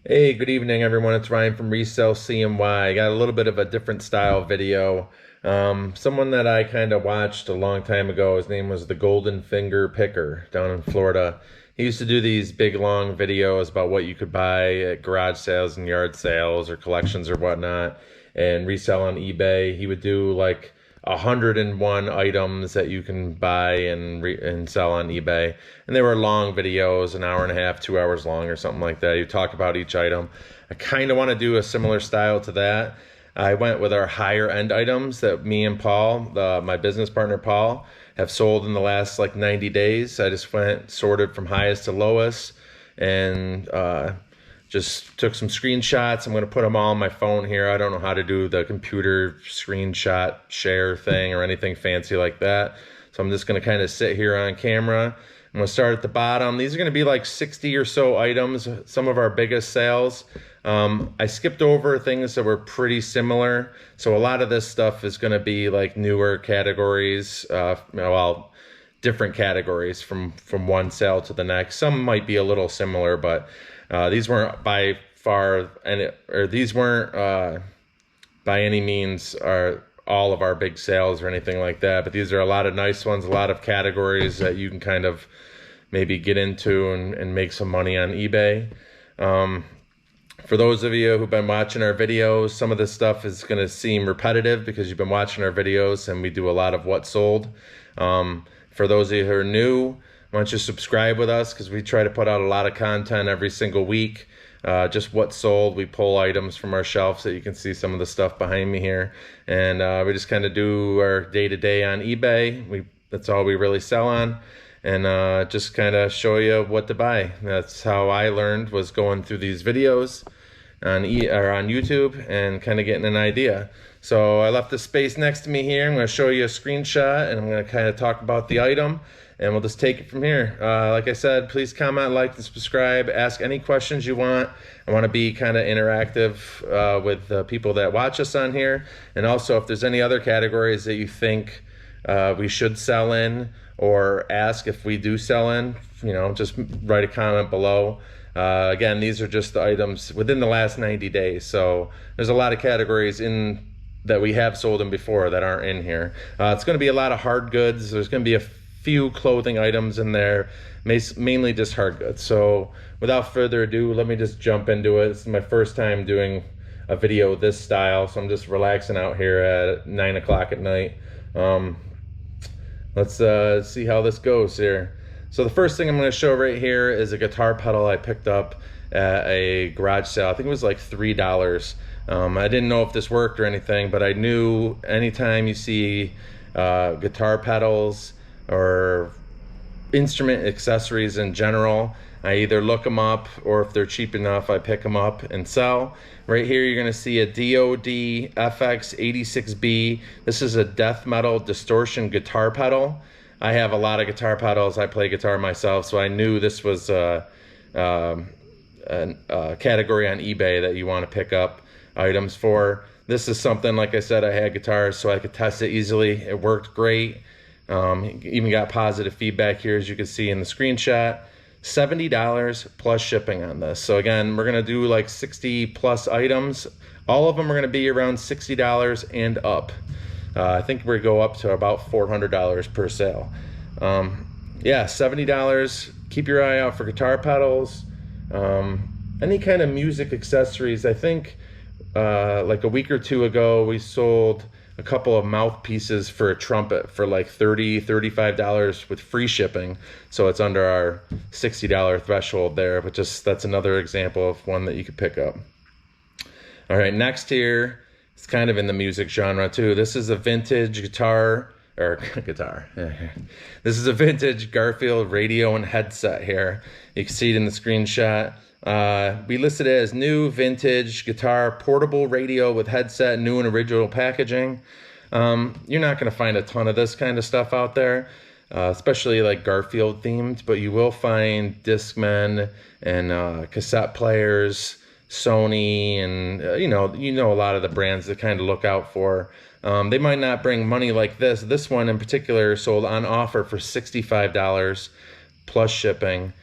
Hey, good evening, everyone. It's Ryan from Resell CNY. I got a little bit of a different style video. Someone that I kind of watched a long time ago, his name was the Golden Finger Picker down in Florida. He used to do these big, long videos about what you could buy at garage sales and yard sales or collections or whatnot and resell on eBay. He would do like 101 items that you can buy and sell on eBay. And they were long videos, an hour and a half, 2 hours long or something like that. You talk about each item. I kind of want to do a similar style to that. I went with our higher end items that me and Paul, my business partner Paul, have sold in the last like 90 days. I just went sorted from highest to lowest and just took some screenshots. I'm going to put them all on my phone here. I don't know how to do the computer screenshot share thing or anything fancy like that. So I'm just going to kind of sit here on camera. I'm going to start at the bottom. These are going to be like 60 or so items, some of our biggest sales. I skipped over things that were pretty similar. So a lot of this stuff is going to be like newer categories, well, different categories from one sale to the next. Some might be a little similar, but these weren't by far, these weren't by any means all of our big sales or anything like that. But these are a lot of nice ones, a lot of categories that you can kind of maybe get into and make some money on eBay. For those of you who've been watching our videos, some of this stuff is going to seem repetitive because you've been watching our videos and we do a lot of what sold. For those of you who are new, why don't you subscribe with us because we try to put out a lot of content every single week. Just what sold. We pull items from our shelf so you can see some of the stuff behind me here. And we just kind of do our day-to-day on eBay. That's all we really sell on. And just kind of show you what to buy. That's how I learned, was going through these videos on YouTube and kind of getting an idea. So I left the space next to me here. I'm going to show you a screenshot and I'm going to kind of talk about the item and we'll just take it from here. Like I said, please comment, like, and subscribe. Ask any questions you want. I want to be kind of interactive with the people that watch us on here. And also, if there's any other categories that you think we should sell in or ask if we do sell in, just write a comment below. Again, these are just the items within the last 90 days. So there's a lot of categories in that we have sold in before that aren't in here. It's going to be a lot of hard goods. There's going to be a few clothing items in there, mainly just hard goods. So without further ado, let me just jump into it. This is my first time doing a video this style, so I'm just relaxing out here at 9 o'clock at night. Let's see how this goes here. So the first thing I'm going to show right here is a guitar pedal I picked up at a garage sale. I think it was like $3. I didn't know if this worked or anything, but I knew anytime you see guitar pedals or instrument accessories in general, I either look them up or if they're cheap enough, I pick them up and sell. Right here, you're gonna see a DOD FX86B. This is a death metal distortion guitar pedal. I have a lot of guitar pedals. I play guitar myself, so I knew this was a category on eBay that you want to pick up items for. This is something, like I said, I had guitars so I could test it easily. It worked great. Even got positive feedback here, as you can see in the screenshot. $70 plus shipping on this. So again, we're gonna do like 60 plus items. All of them are gonna be around $60 and up. I think we go up to about $400 per sale. Yeah, $70. Keep your eye out for guitar pedals, any kind of music accessories. I think like a week or two ago, we sold a couple of mouthpieces for a trumpet for like $30, $35 with free shipping. So it's under our $60 threshold there, but that's another example of one that you could pick up. All right, next here, it's kind of in the music genre too. This is a vintage guitar, This is a vintage Garfield radio and headset here. You can see it in the screenshot. We listed it as new vintage guitar portable radio with headset, new and original packaging. You're not going to find a ton of this kind of stuff out there, especially like Garfield themed, but you will find Discmen and cassette players, Sony, and you know a lot of the brands that kind of look out for. They might not bring money like this. This one in particular sold on offer for $65 plus shipping.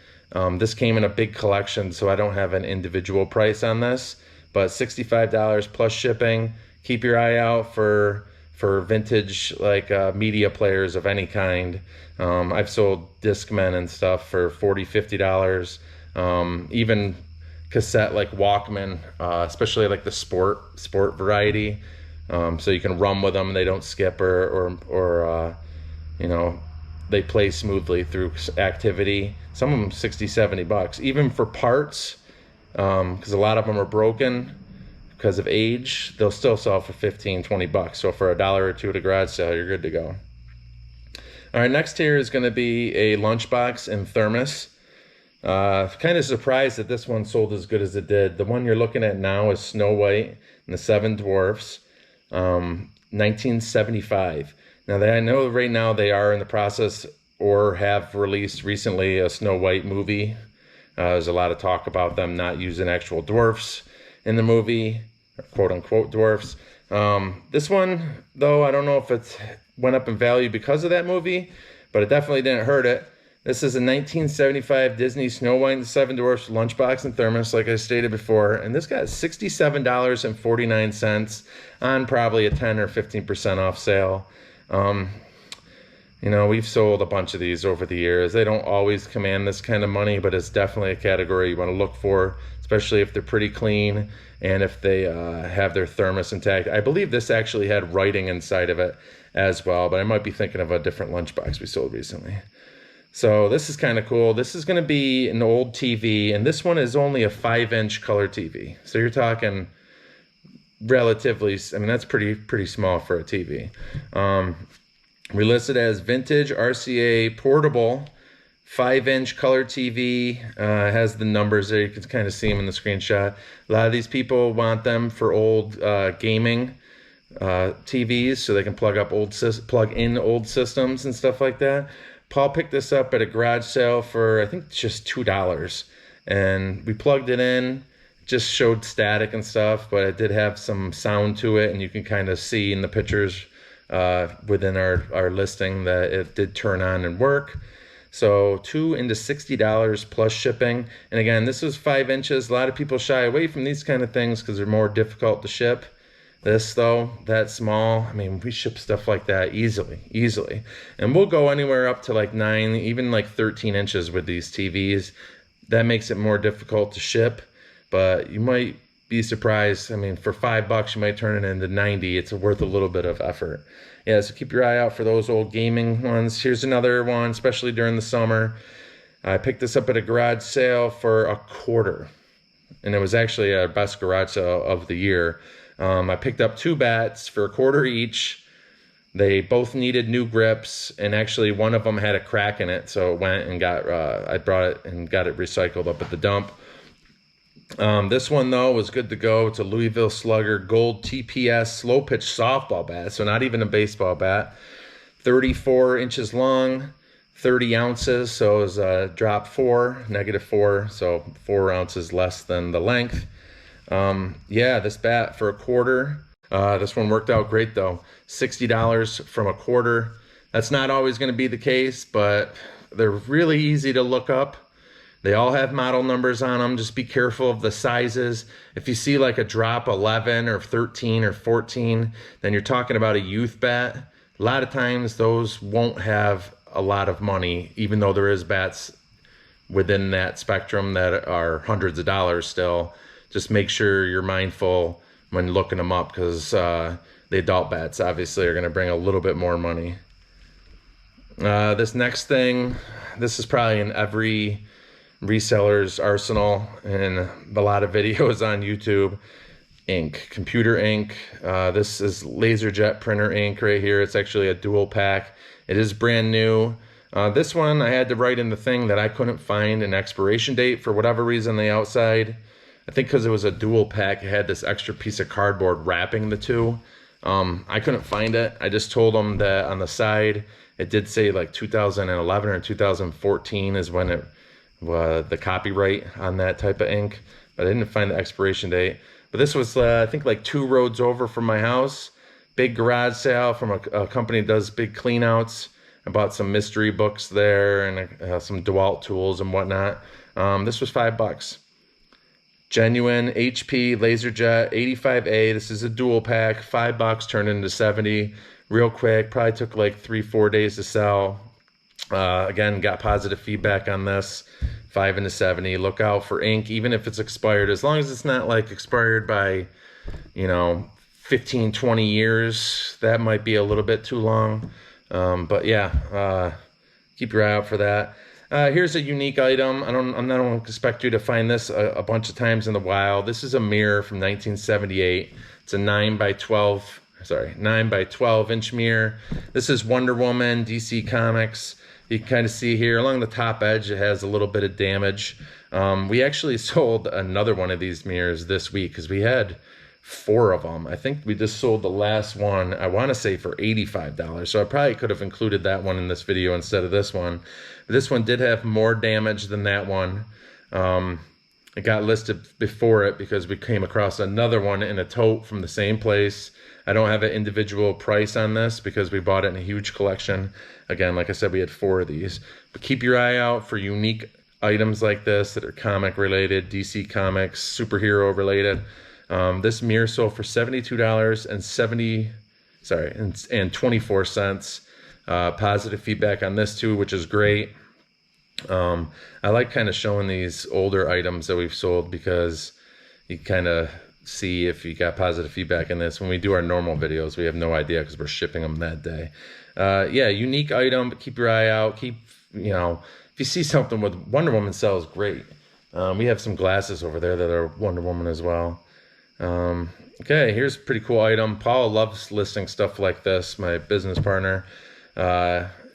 This came in a big collection, so I don't have an individual price on this, but $65 plus shipping. Keep your eye out for vintage like media players of any kind. I've sold Discmen and stuff for $40, $50. Even cassette like Walkman, especially like the sport variety. So you can run with them; they don't skip or you know, they play smoothly through activity. Some of them $60, $70. Even for parts, because a lot of them are broken because of age, they'll still sell for $15, $20. So for $1 or $2 at a garage sale, you're good to go. All right, next here is going to be a lunchbox and thermos. Kind of surprised that this one sold as good as it did. The one you're looking at now is Snow White and the Seven Dwarfs, 1975. Now, I know right now they are in the process or have released recently a Snow White movie. There's a lot of talk about them not using actual dwarfs in the movie, quote unquote dwarfs. This one, though, I don't know if it went up in value because of that movie, but it definitely didn't hurt it. This is a 1975 Disney Snow White and the Seven Dwarfs lunchbox and thermos, like I stated before. And this got $67.49 on probably a 10 or 15% off sale. You know, we've sold a bunch of these over the years. They don't always command this kind of money, but it's definitely a category you want to look for, especially if they're pretty clean and if they have their thermos intact. I believe this actually had writing inside of it as well, but I might be thinking of a different lunchbox we sold recently. So this is kind of cool. This is going to be an old TV, and this one is only a 5-inch color TV. So you're talking relatively, I mean, that's pretty small for a TV. We listed as vintage RCA portable 5-inch color TV. Has the numbers there. You can kind of see them in the screenshot. A lot of these people want them for old gaming TVs, so they can plug in old systems and stuff like that. Paul picked this up at a garage sale for, I think, just $2. And we plugged it in, just showed static and stuff, but it did have some sound to it, and you can kind of see in the pictures within our listing that it did turn on and work. So $2 into $60 plus shipping. And again, this was 5 inches. A lot of people shy away from these kind of things because they're more difficult to ship. This, though, that small, I mean, we ship stuff like that easily. And we'll go anywhere up to like 9, even like 13 inches with these TVs. That makes it more difficult to ship, but you might be surprised. I mean, for $5, you might turn it into 90. It's worth a little bit of effort. Yeah, so keep your eye out for those old gaming ones. Here's another one, especially during the summer. I picked this up at a garage sale for $25, and it was actually our best garage sale of the year. I picked up 2 bats for $25 each. They both needed new grips, and actually one of them had a crack in it, so it went and I brought it and got it recycled up at the dump. This one, though, was good to go. It's a Louisville Slugger Gold TPS slow pitch softball bat, so not even a baseball bat. 34 inches long, 30 ounces, so it was drop 4, -4, so 4 ounces less than the length. Yeah, this bat for $25. This one worked out great, though. $60 from $25. That's not always going to be the case, but they're really easy to look up. They all have model numbers on them. Just be careful of the sizes. If you see like a drop 11 or 13 or 14, then you're talking about a youth bat. A lot of times those won't have a lot of money, even though there is bats within that spectrum that are hundreds of dollars still. Just make sure you're mindful when looking them up, because the adult bats obviously are going to bring a little bit more money. This next thing, this is probably in every reseller's arsenal and a lot of videos on YouTube. Ink, computer ink. This is LaserJet printer ink right here. It's actually a dual pack. It is brand new. This one I had to write in the thing that I couldn't find an expiration date for whatever reason on the outside. I think because it was a dual pack, it had this extra piece of cardboard wrapping the two. I couldn't find it. I just told them that on the side it did say like 2011 or 2014 is when it the copyright on that type of ink, but I didn't find the expiration date. But this was I think like 2 roads over from my house. Big garage sale from a company that does big clean outs. I bought some mystery books there and some DeWalt tools and whatnot. This was $5. Genuine HP LaserJet 85A. This is a dual pack, $5, turned into 70 real quick. Probably took like 3-4 days to sell. Again, got positive feedback on this. 5 into 70. Look out for ink, even if it's expired, as long as it's not like expired by, 15-20 years. That might be a little bit too long. But yeah, keep your eye out for that. Here's a unique item. I don't expect you to find this a bunch of times in the wild. This is a mirror from 1978. It's a 9 by 12 inch mirror. This is Wonder Woman, DC Comics. You can kind of see here along the top edge, it has a little bit of damage. We actually sold another one of these mirrors this week because we had 4 of them. I think we just sold the last one, I want to say for $85. So I probably could have included that one in this video instead of this one. This one did have more damage than that one. It got listed before it because we came across another one in a tote from the same place. I don't have an individual price on this because we bought it in a huge collection. Again, like I said, we had 4 of these. But keep your eye out for unique items like this that are comic related, DC Comics, superhero related. This mirror sold for $72.24. Positive feedback on this too, which is great. I like kind of showing these older items that we've sold because you kind of see if you got positive feedback in this. When we do our normal videos, we have no idea because we're shipping them that day. Yeah, unique item, but keep your eye out. If you see something with Wonder Woman sells, great. We have some glasses over there that are Wonder Woman as well. Okay, here's a pretty cool item. Paul loves listing stuff like this, my business partner.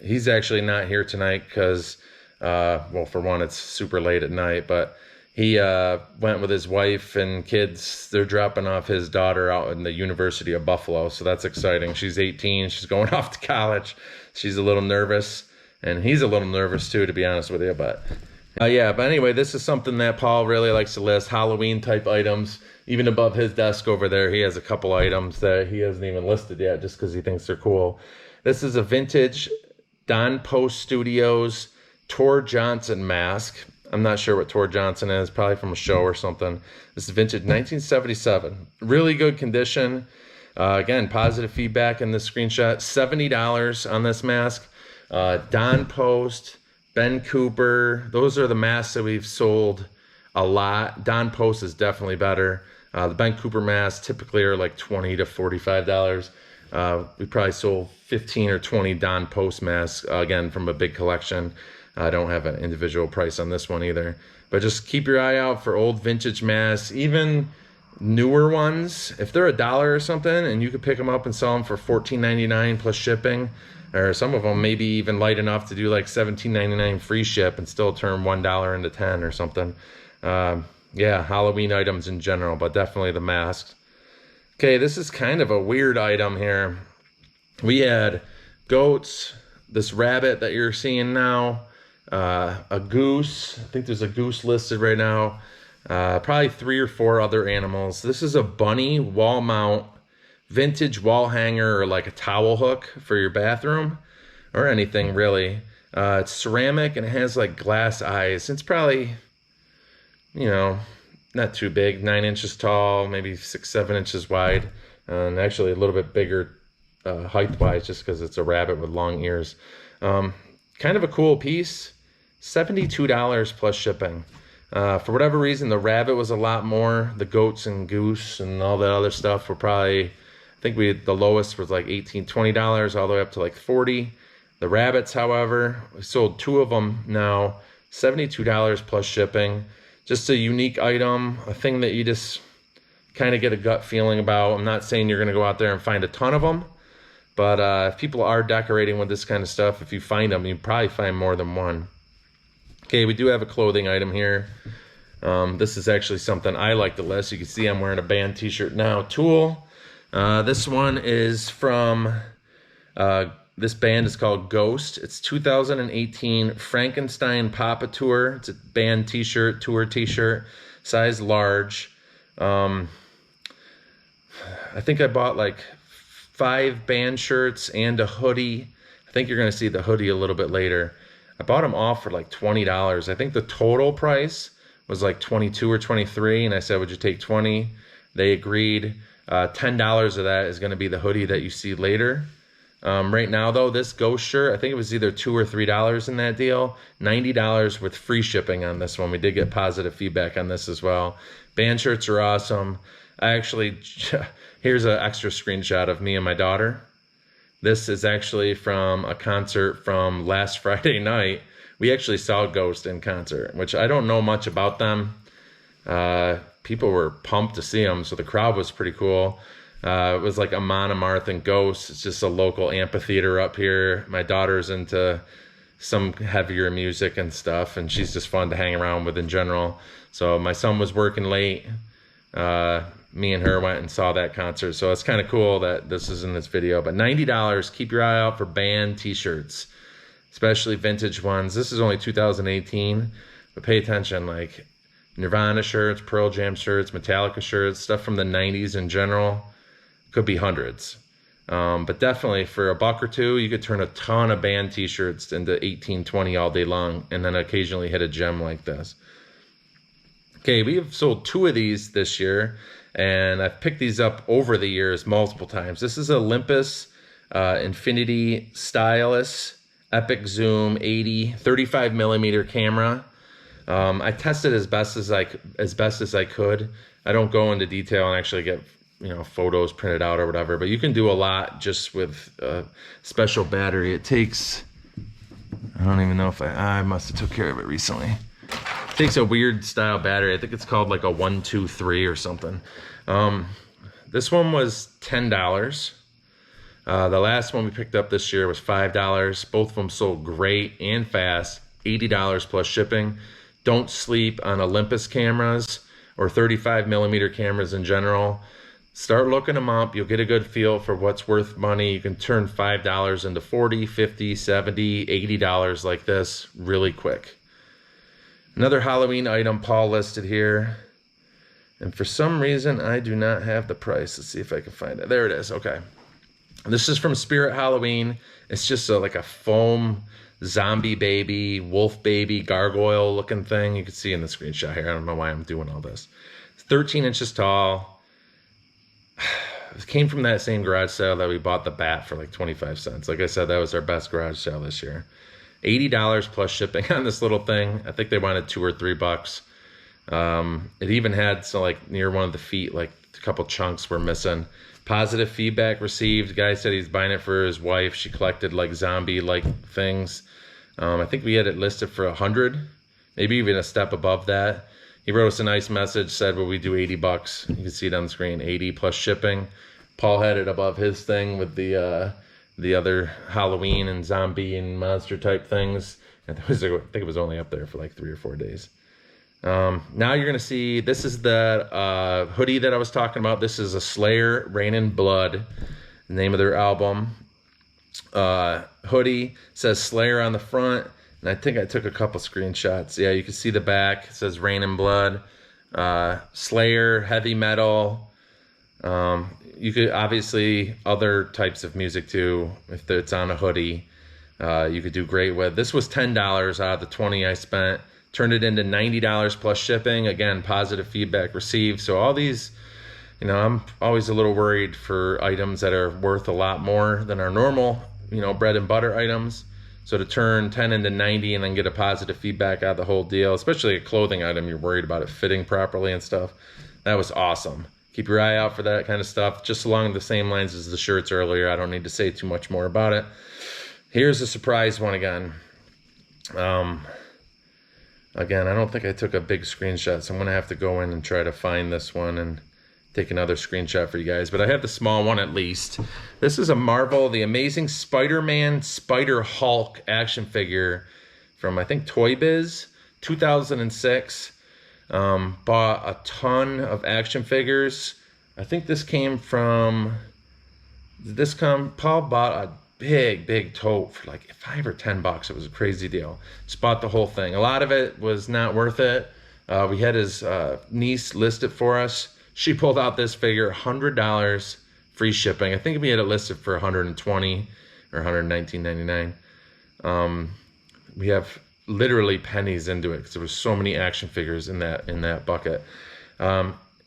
He's actually not here tonight because, well, for one, it's super late at night, but he went with his wife and kids. They're dropping off his daughter out in the University of Buffalo, so that's exciting. She's 18. She's going off to college. She's a little nervous, and he's a little nervous too, to be honest with you. But yeah, but anyway, this is something that Paul really likes to list, Halloween type items. Even above his desk over there, he has a couple items that he hasn't even listed yet just because he thinks they're cool. This is a vintage Don Post Studios Tor Johnson mask. I'm not sure what Tor Johnson is, probably from a show or something. This is vintage 1977. Really good condition. Again, positive feedback in this screenshot. $70 on this mask. Don Post, Ben Cooper. Those are the masks that we've sold a lot. Don Post is definitely better. The Ben Cooper masks typically are like $20 to $45. We probably sold 15 or 20 Don Post masks, again, from a big collection. I don't have an individual price on this one either. But just keep your eye out for old vintage masks, even newer ones. If they're $1 or something and you could pick them up and sell them for $14.99 plus shipping, or some of them maybe even light enough to do like $17.99 free ship and still turn $1 into 10 or something. Yeah, Halloween items in general, but definitely the masks. Okay, this is kind of a weird item here. We had goats, this rabbit that you're seeing now, a goose. I think there's a goose listed right now. Probably 3 or 4 other animals. This is a bunny wall mount, vintage wall hanger, or like a towel hook for your bathroom, or anything really. It's ceramic and it has like glass eyes. It's probably, not too big, 9 inches tall, maybe 6-7 inches wide, and actually a little bit bigger height-wise just because it's a rabbit with long ears. Kind of a cool piece. $72 plus shipping. For whatever reason, the rabbit was a lot more. The goats and goose and all that other stuff were probably, I think the lowest was like $18, $20, all the way up to like $40. The rabbits, however, we sold 2 of them now, $72 plus shipping. Just a unique item, a thing that you just kind of get a gut feeling about. I'm not saying you're going to go out there and find a ton of them, but if people are decorating with this kind of stuff, if you find them, you probably find more than one. Okay, we do have a clothing item here. This is actually something I like to list. You can see I'm wearing a band t-shirt now. Tool. This one is from, this band is called Ghost. It's 2018 Frankenstein Papa Tour. It's a band t-shirt, tour t-shirt, size large. I think I bought like 5 band shirts and a hoodie. I think you're going to see the hoodie a little bit later. I bought them off for like $20. I think the total price was like 22 or 23, and I said, would you take 20? They agreed. $10 of that is going to be the hoodie that you see later. Right now though, this Ghost shirt, I think it was either $2 or $3 in that deal. $90 with free shipping on this one. We did get positive feedback on this as well. Band shirts are awesome. I actually, here's an extra screenshot of me and my daughter. This is actually from a concert from last Friday night. We actually saw Ghost in concert, which I don't know much about them. People were pumped to see them, so the crowd was pretty cool. It was like Amon Amarth and Ghost. It's just a local amphitheater up here. My daughter's into some heavier music and stuff, and she's just fun to hang around with in general. So my son was working late. Me and her went and saw that concert, so it's kind of cool that this is in this video. But $90, keep your eye out for band t-shirts, especially vintage ones. This is only 2018, but pay attention, like Nirvana shirts, Pearl Jam shirts, Metallica shirts, stuff from the 90s in general. Could be hundreds. But definitely for $1 or $2, you could turn a ton of band t-shirts into 18, 20 all day long, and then occasionally hit a gem like this. Okay, we have sold 2 of these this year, and I've picked these up over the years multiple times. This is Olympus Infinity Stylus Epic Zoom 80 35 millimeter camera. I tested as best as I could. I don't go into detail and actually get photos printed out or whatever, but you can do a lot just with a special battery. It takes, I don't even know if I must have took care of it recently. Takes a weird style battery. I think it's called like a 123 or something. This one was $10. The last one we picked up this year was $5. Both of them sold great and fast. $80 plus shipping. Don't sleep on Olympus cameras or 35 millimeter cameras in general. Start looking them up. You'll get a good feel for what's worth money. You can turn $5 into $40, $50, $70, $80 like this really quick. Another Halloween item Paul listed here. And for some reason, I do not have the price. Let's see if I can find it. There it is. Okay. This is from Spirit Halloween. It's just like a foam zombie baby, wolf baby, gargoyle looking thing. You can see in the screenshot here. I don't know why I'm doing all this. It's 13 inches tall. It came from that same garage sale that we bought the bat for like 25 cents. Like I said, that was our best garage sale this year. $80 plus shipping on this little thing. I think they wanted $2 or $3. It even had some, like near one of the feet, like a couple chunks were missing. Positive feedback received. The guy said he's buying it for his wife. She collected like zombie-like things. I think we had it listed for $100, maybe even a step above that. He wrote us a nice message, said, well, we do $80. You can see it on the screen, 80 plus shipping. Paul had it above his thing with the other Halloween and zombie and monster type things. And I think it was only up there for like 3 or 4 days. Now you're going to see, this is the hoodie that I was talking about. This is a Slayer, Rain in Blood, the name of their album. Hoodie says Slayer on the front, and I think I took a couple screenshots. Yeah, you can see the back. It says Rain in Blood. Slayer, heavy metal. You could obviously other types of music too. If it's on a hoodie, you could do great with. This was $10 out of the 20 I spent. Turned it into $90 plus shipping. Again, positive feedback received. So all these, I'm always a little worried for items that are worth a lot more than our normal, bread and butter items. So to turn 10 into 90 and then get a positive feedback out of the whole deal, especially a clothing item, you're worried about it fitting properly and stuff. That was awesome. Keep your eye out for that kind of stuff. Just along the same lines as the shirts earlier. I don't need to say too much more about it. Here's a surprise one again. Again, I don't think I took a big screenshot, so I'm going to have to go in and try to find this one and take another screenshot for you guys. But I have the small one at least. This is a Marvel, The Amazing Spider-Man Spider-Hulk action figure from, I think, Toy Biz, 2006. Bought a ton of action figures. I think this came from, Paul bought a big tote for like $5 or $10. It was a crazy deal. Just bought the whole thing. A lot of it was not worth it. We had his niece list it for us. She pulled out this figure, $100 free shipping. I think we had it listed for $120. or $119.99. We have literally pennies into it because there was so many action figures in that bucket.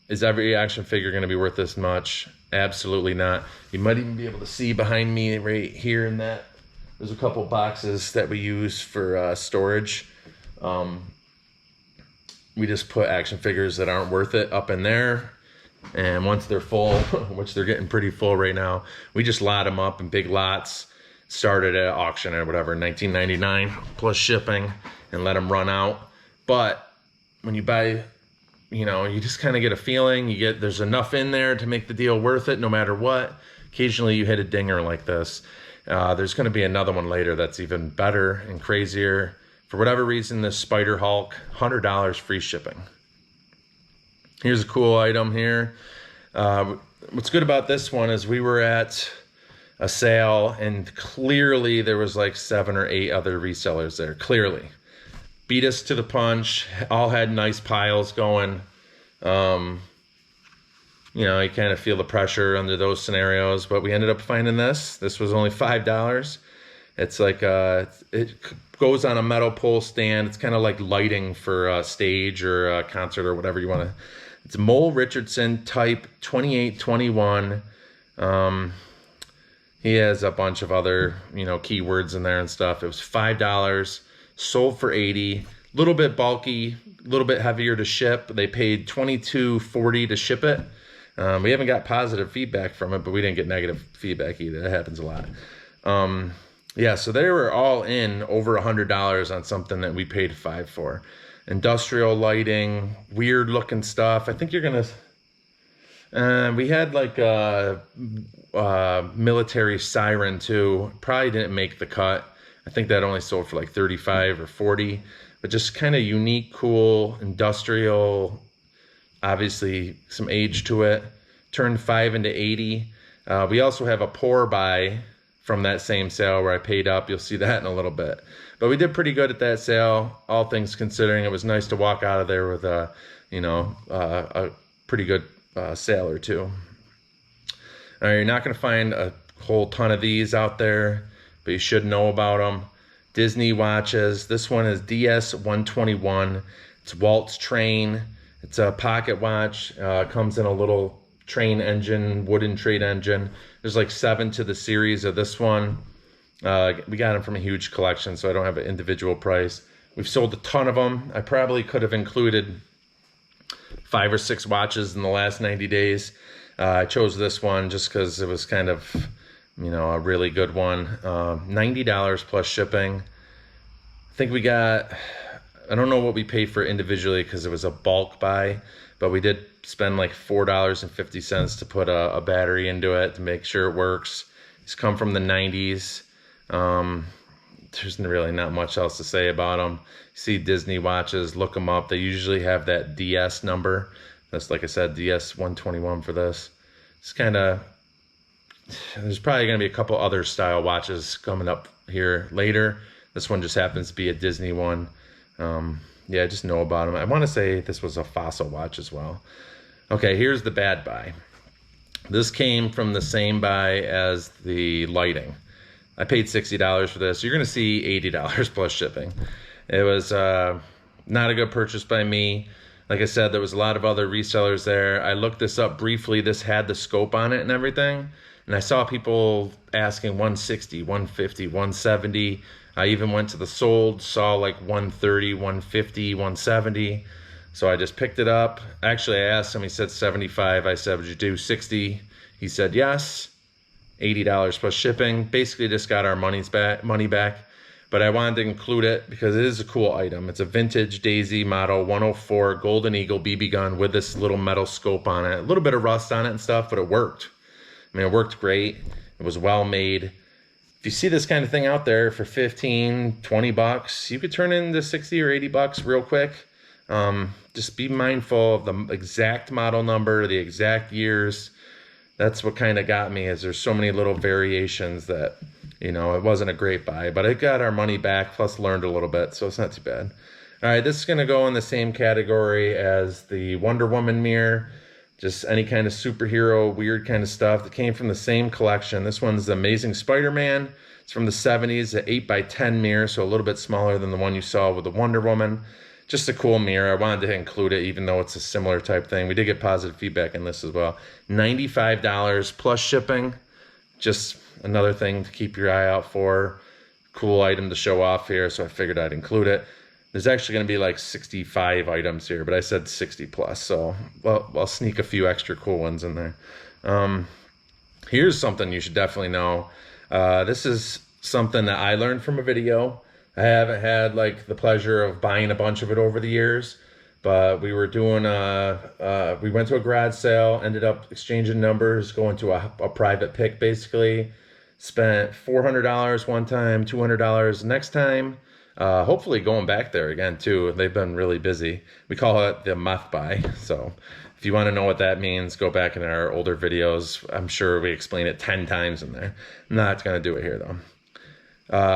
Is every action figure going to be worth this much? Absolutely not. You might even be able to see behind me right here in that. There's a couple boxes that we use for storage. We just put action figures that aren't worth it up in there. And once they're full, which they're getting pretty full right now, we just lot them up in big lots. Started at auction at whatever, $19.99 plus shipping, and let them run out. But when you buy, you know, you just kind of get a feeling. There's enough in there to make the deal worth it no matter what. Occasionally you hit a dinger like this. There's going to be another one later that's even better and crazier. For whatever reason, this Spider Hulk, $100 free shipping. Here's a cool item here. What's good about this one is we were at a sale and clearly there was like 7 or 8 other resellers there. Clearly. Beat us to the punch. All had nice piles going. You know, you kind of feel the pressure under those scenarios, but we ended up finding this. This was only $5. It's like it goes on a metal pole stand. It's kind of like lighting for a stage or a concert or whatever you want to. It's Mole Richardson Type 2821. He has a bunch of other, you know, keywords in there and stuff. It was $5, sold for $80. A little bit bulky, a little bit heavier to ship. They paid $22.40 to ship it. We haven't got positive feedback from it, but we didn't get negative feedback either. That happens a lot. Yeah, so they were all in over $100 on something that we paid $5 for. Industrial lighting, weird looking stuff. I think you're gonna. We had like a military siren too. Probably didn't make the cut. I think that only sold for like 35 or 40. But just kind of unique, cool, industrial. Obviously, some age to it. Turned 5 into 80. We also have a pour buy from that same sale where I paid up. You'll see that in a little bit. But we did pretty good at that sale, all things considering. It was nice to walk out of there with a, you know, a pretty good sale or two. All right, you're not going to find a whole ton of these out there, but you should know about them. Disney watches. This one is DS-121. It's Walt's train. It's a pocket watch. Comes in a little train engine, wooden trade engine. There's like 7 to the series of this one. We got them from a huge collection, so I don't have an individual price. We've sold a ton of them. I probably could have included 5 or 6 watches in the last 90 days. I chose this one just because it was kind of, you know, a really good one. $90 plus shipping. I think we got, I don't know what we paid for individually because it was a bulk buy, but we did spend like $4.50 to put a battery into it to make sure it works. It's come from the 90s. There's really not much else to say about them. See Disney watches, look them up. They usually have that DS number. That's, like I said, DS-121 for this. It's kind of, there's probably going to be a couple other style watches coming up here later. This one just happens to be a Disney one. Yeah, I just know about them. I want to say this was a Fossil watch as well. Okay, here's the bad buy. This came from the same buy as the lighting. I paid $60 for this. You're going to see $80 plus shipping. It was not a good purchase by me. Like I said, there was a lot of other resellers there. I looked this up briefly. This had the scope on it and everything. And I saw people asking 160, 150, 170. I even went to the sold, saw like 130, 150, 170. So I just picked it up. Actually, I asked him, he said 75. I said, would you do 60? He said yes. $80 plus shipping. Basically just got our money back. But I wanted to include it because it is a cool item. It's a vintage Daisy Model 104 Golden Eagle BB gun with this little metal scope on it. A little bit of rust on it and stuff, but it worked. I mean, it worked great. It was well made. If you see this kind of thing out there for 15, 20 bucks, you could turn it into 60 or 80 bucks real quick. Just be mindful of the exact model number, the exact years. That's what kind of got me, is there's so many little variations that, you know, it wasn't a great buy, but it got our money back, plus learned a little bit, so it's not too bad. All right, this is going to go in the same category as the Wonder Woman mirror. Just any kind of superhero, weird kind of stuff that came from the same collection. This one's the Amazing Spider-Man. It's from the 70s, an 8x10 mirror, so a little bit smaller than the one you saw with the Wonder Woman. Just a cool mirror. I wanted to include it, even though it's a similar type thing. We did get positive feedback on this as well. $95 plus shipping. Just another thing to keep your eye out for. Cool item to show off here, so I figured I'd include it. There's actually going to be like 65 items here, but I said 60 plus, so well, I'll sneak a few extra cool ones in there. Here's something you should definitely know. This is something that I learned from a video. I haven't had like the pleasure of buying a bunch of it over the years, but we were doing we went to a garage sale, ended up exchanging numbers, going to a private pick basically. Spent $400 one time, $200 next time. Hopefully going back there again too. They've been really busy. We call it the muff buy. So if you want to know what that means, go back in our older videos. I'm sure we explain it 10 times in there. I'm not going to do it here though.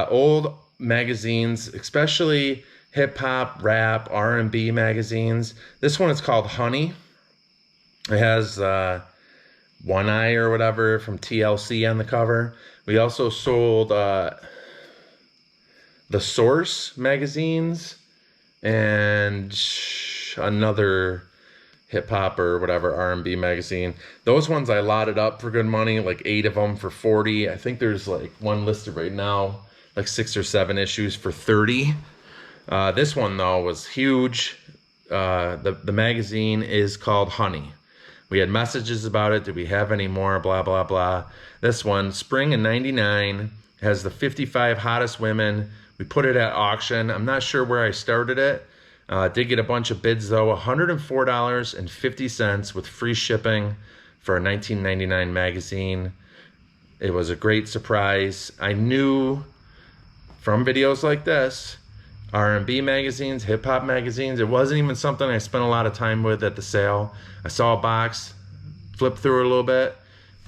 Old magazines, especially hip hop, rap, R&B magazines. This one is called Honey. It has One Eye or whatever from TLC on the cover. We also sold The Source magazines and another hip hop or whatever R&B magazine. Those ones I lotted up for good money, like 8 of them for 40. I think there's like one listed right now, like 6 or 7 issues for 30. This one though was huge. The magazine is called Honey. We had messages about it. Did we have any more? Blah, blah, blah. This one, spring in '99, has the 55 hottest women. We put it at auction. I'm not sure where I started it. Did get a bunch of bids though. $104.50 with free shipping for a 1999 magazine. It was a great surprise. I knew from videos like this, R&B magazines, hip hop magazines, it wasn't even something I spent a lot of time with at the sale. I saw a box, flipped through it a little bit,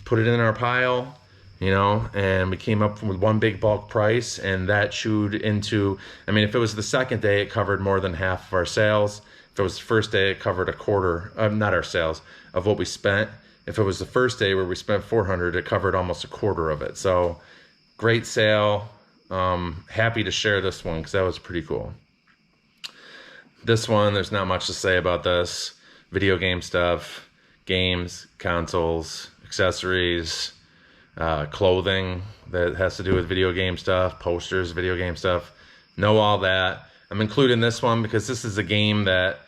put it in our pile, you know, and we came up with one big bulk price, and that chewed into, I mean, if it was the second day, it covered more than half of our sales. If it was the first day, it covered a quarter, not our sales, of what we spent. If it was the first day where we spent $400, it covered almost a quarter of it. So great sale. Happy to share this one because that was pretty cool. This one, there's not much to say about this. Video game stuff, games, consoles, accessories, clothing that has to do with video game stuff, posters, video game stuff. Know all that. I'm including this one because this is a game that,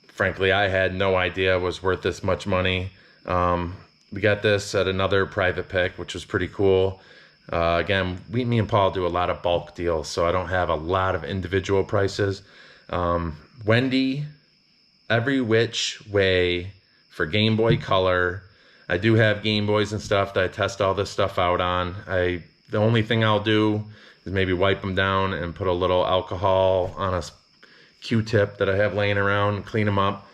frankly, I had no idea was worth this much money. We got this at another private pick, which was pretty cool. Again, me and Paul do a lot of bulk deals, so I don't have a lot of individual prices. Wendy, Every Which Way for Game Boy Color. I do have Game Boys and stuff that I test all this stuff out on. The only thing I'll do is maybe wipe them down and put a little alcohol on a Q-tip that I have laying around, clean them up.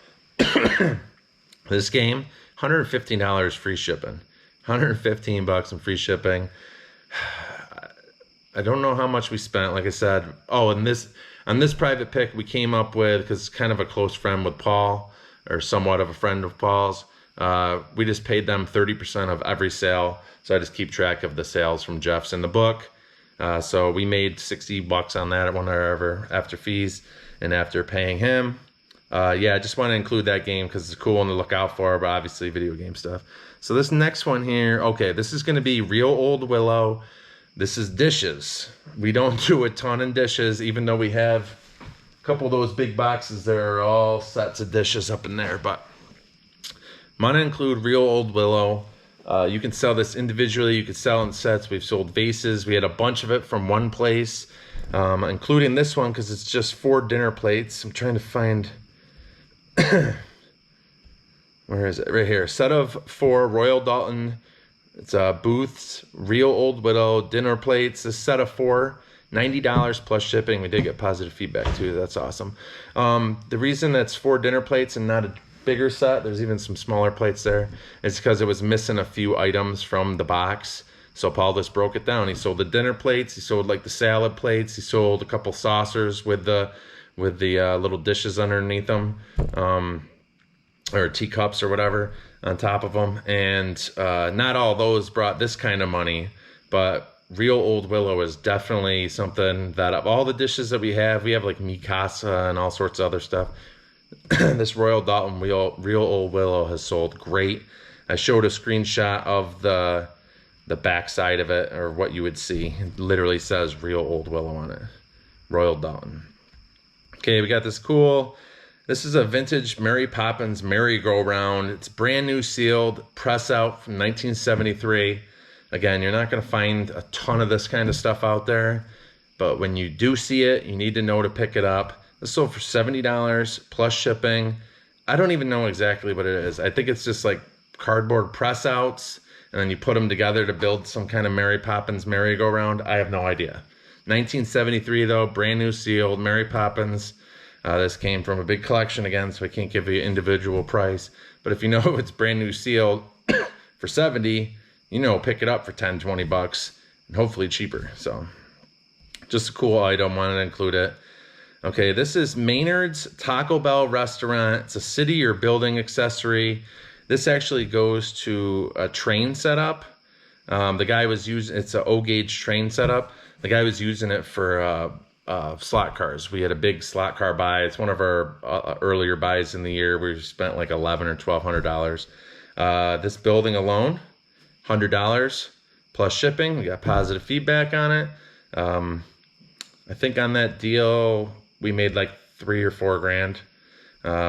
This game, $115 free shipping. $115 in free shipping. I don't know how much we spent, like I said. Oh, and on this private pick we came up with, because it's kind of a close friend with Paul, or somewhat of a friend of Paul's, we just paid them 30% of every sale. So I just keep track of the sales from Jeff's in the book. So we made $60 on that at whenever, after fees and after paying him. Yeah, I just want to include that game because it's a cool one to look out for, but obviously video game stuff. So this next one here, okay, this is going to be Real Old Willow. This is dishes. We don't do a ton in dishes, even though we have a couple of those big boxes. There are all sets of dishes up in there, but I'm going to include Real Old Willow. You can sell this individually. You can sell in sets. We've sold vases. We had a bunch of it from one place, including this one because it's just 4 dinner plates. I'm trying to find... Where is it? Right here. Set of 4 Royal Dalton. It's Booth's Real Old Widow dinner plates. This set of 4, $90 plus shipping. We did get positive feedback too. That's awesome. The reason that's 4 dinner plates and not a bigger set, there's even some smaller plates there, is because it was missing a few items from the box. So Paul just broke it down. He sold the dinner plates. He sold like the salad plates. He sold a couple saucers with the little dishes underneath them. or teacups or whatever on top of them. And not all those brought this kind of money, but real Old Willow is definitely something that of all the dishes that we have like Mikasa and all sorts of other stuff. This Royal Doulton real Old Willow has sold great. I showed a screenshot of the back side of it, or what you would see. It literally says Real Old Willow on it. Royal Doulton. Okay, we got this cool, this is a vintage Mary Poppins merry-go-round. It's brand new sealed, press out from 1973. Again, you're not going to find a ton of this kind of stuff out there, but when you do see it, you need to know to pick it up. This sold for $70 plus shipping. I don't even know exactly what it is. I think it's just like cardboard press outs, and then you put them together to build some kind of Mary Poppins merry-go-round. I have no idea. 1973 though, brand new sealed, Mary Poppins. This came from a big collection again, so I can't give you an individual price. But if you know it's brand new sealed for 70, you know, pick it up for 10, 20 bucks, and hopefully cheaper. So just a cool item, wanted to include it. Okay, this is Maynard's Taco Bell restaurant. It's a city or building accessory. This actually goes to a train setup. The guy was using, it's an O-gauge train setup. The guy was using it for slot cars. We had a big slot car buy. It's one of our earlier buys in the year. We spent like $1,100 or $1,200. This building alone, $100 plus shipping. We got positive feedback on it. I think on that deal we made like $3 or $4 grand.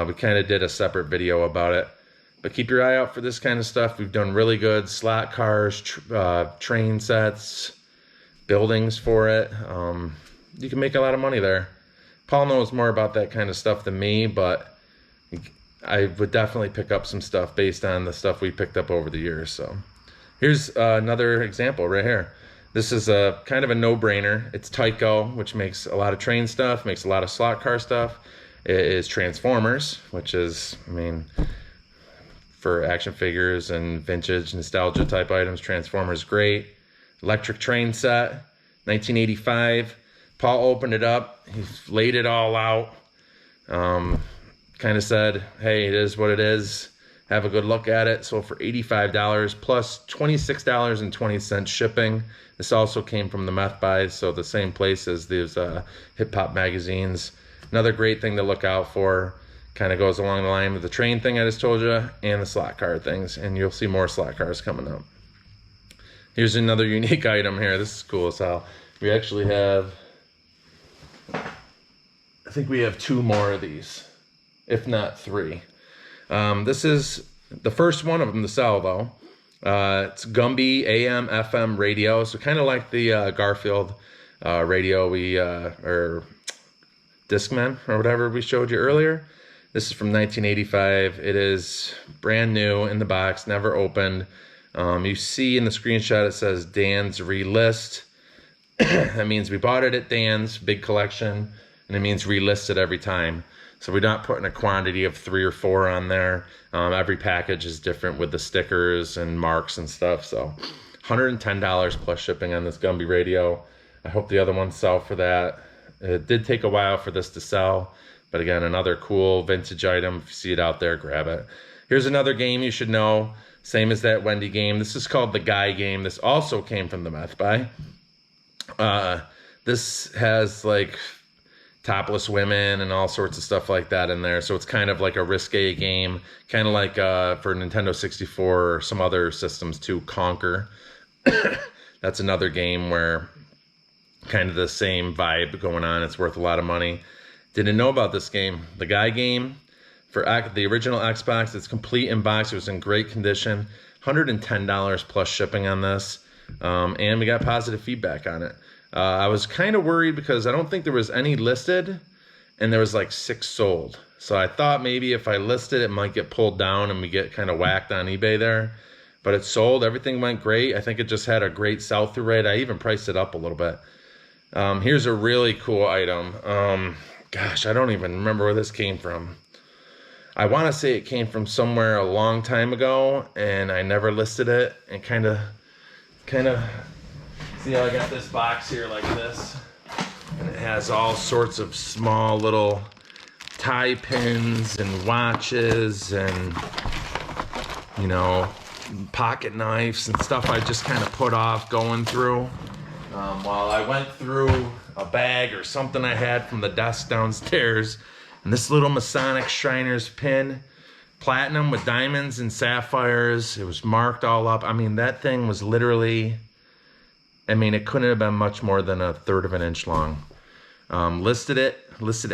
We kind of did a separate video about it, but keep your eye out for this kind of stuff. We've done really good slot cars, train sets, buildings for it. You can make a lot of money there. Paul knows more about that kind of stuff than me, but I would definitely pick up some stuff based on the stuff we picked up over the years. So here's another example right here. This is a kind of a no-brainer. It's Tyco, which makes a lot of train stuff, makes a lot of slot car stuff. It is Transformers, which is, I mean, for action figures and vintage nostalgia type items, Transformers great. Electric train set, 1985. Paul opened it up. He laid it all out. Kind of said, hey, it is what it is. Have a good look at it. Sold for $85 plus $26.20 shipping. This also came from the Meth Buys, so the same place as these hip hop magazines. Another great thing to look out for. Kind of goes along the line with the train thing I just told you and the slot car things, and you'll see more slot cars coming up. Here's another unique item here. This is cool as hell. We actually have, I think we have 2 more of these, if not 3. This is the first one of them to sell though. It's Gumby AM FM radio, so kind of like the Garfield radio or Discman or whatever we showed you earlier. This is from 1985. It is brand new in the box, never opened. You see in the screenshot it says Dan's relist. That means we bought it at Dan's, big collection, and it means relisted every time. So we're not putting a quantity of 3 or 4 on there. Every package is different with the stickers and marks and stuff. So $110 plus shipping on this Gumby radio. I hope the other ones sell for that. It did take a while for this to sell, but again, another cool vintage item. If you see it out there, grab it. Here's another game you should know. Same as that Wendy game. This is called the Guy game. This also came from the Meth Buy. This has like topless women and all sorts of stuff like that in there. So it's kind of like a risque game, kind of like for Nintendo 64 or some other systems too, Conquer. That's another game where kind of the same vibe going on. It's worth a lot of money. Didn't know about this game. The Guy game for the original Xbox. It's complete in box. It was in great condition. $110 plus shipping on this. And we got positive feedback on it. I was kind of worried because I don't think there was any listed, and there was like 6 sold. So I thought maybe if I listed it might get pulled down and we get kind of whacked on eBay there. But it sold. Everything went great. I think it just had a great sell-through rate. I even priced it up a little bit. Here's a really cool item. Gosh, I don't even remember where this came from. I want to say it came from somewhere a long time ago, and I never listed it. And kind of, see how I got this box here like this? And it has all sorts of small little tie pins and watches and, you know, pocket knives and stuff I just kind of put off going through. While I went through a bag or something I had from the desk downstairs, and this little Masonic Shriners pin, platinum with diamonds and sapphires. It was marked all up. I mean, that thing was literally, I mean, it couldn't have been much more than 1/3 of an inch long. Listed it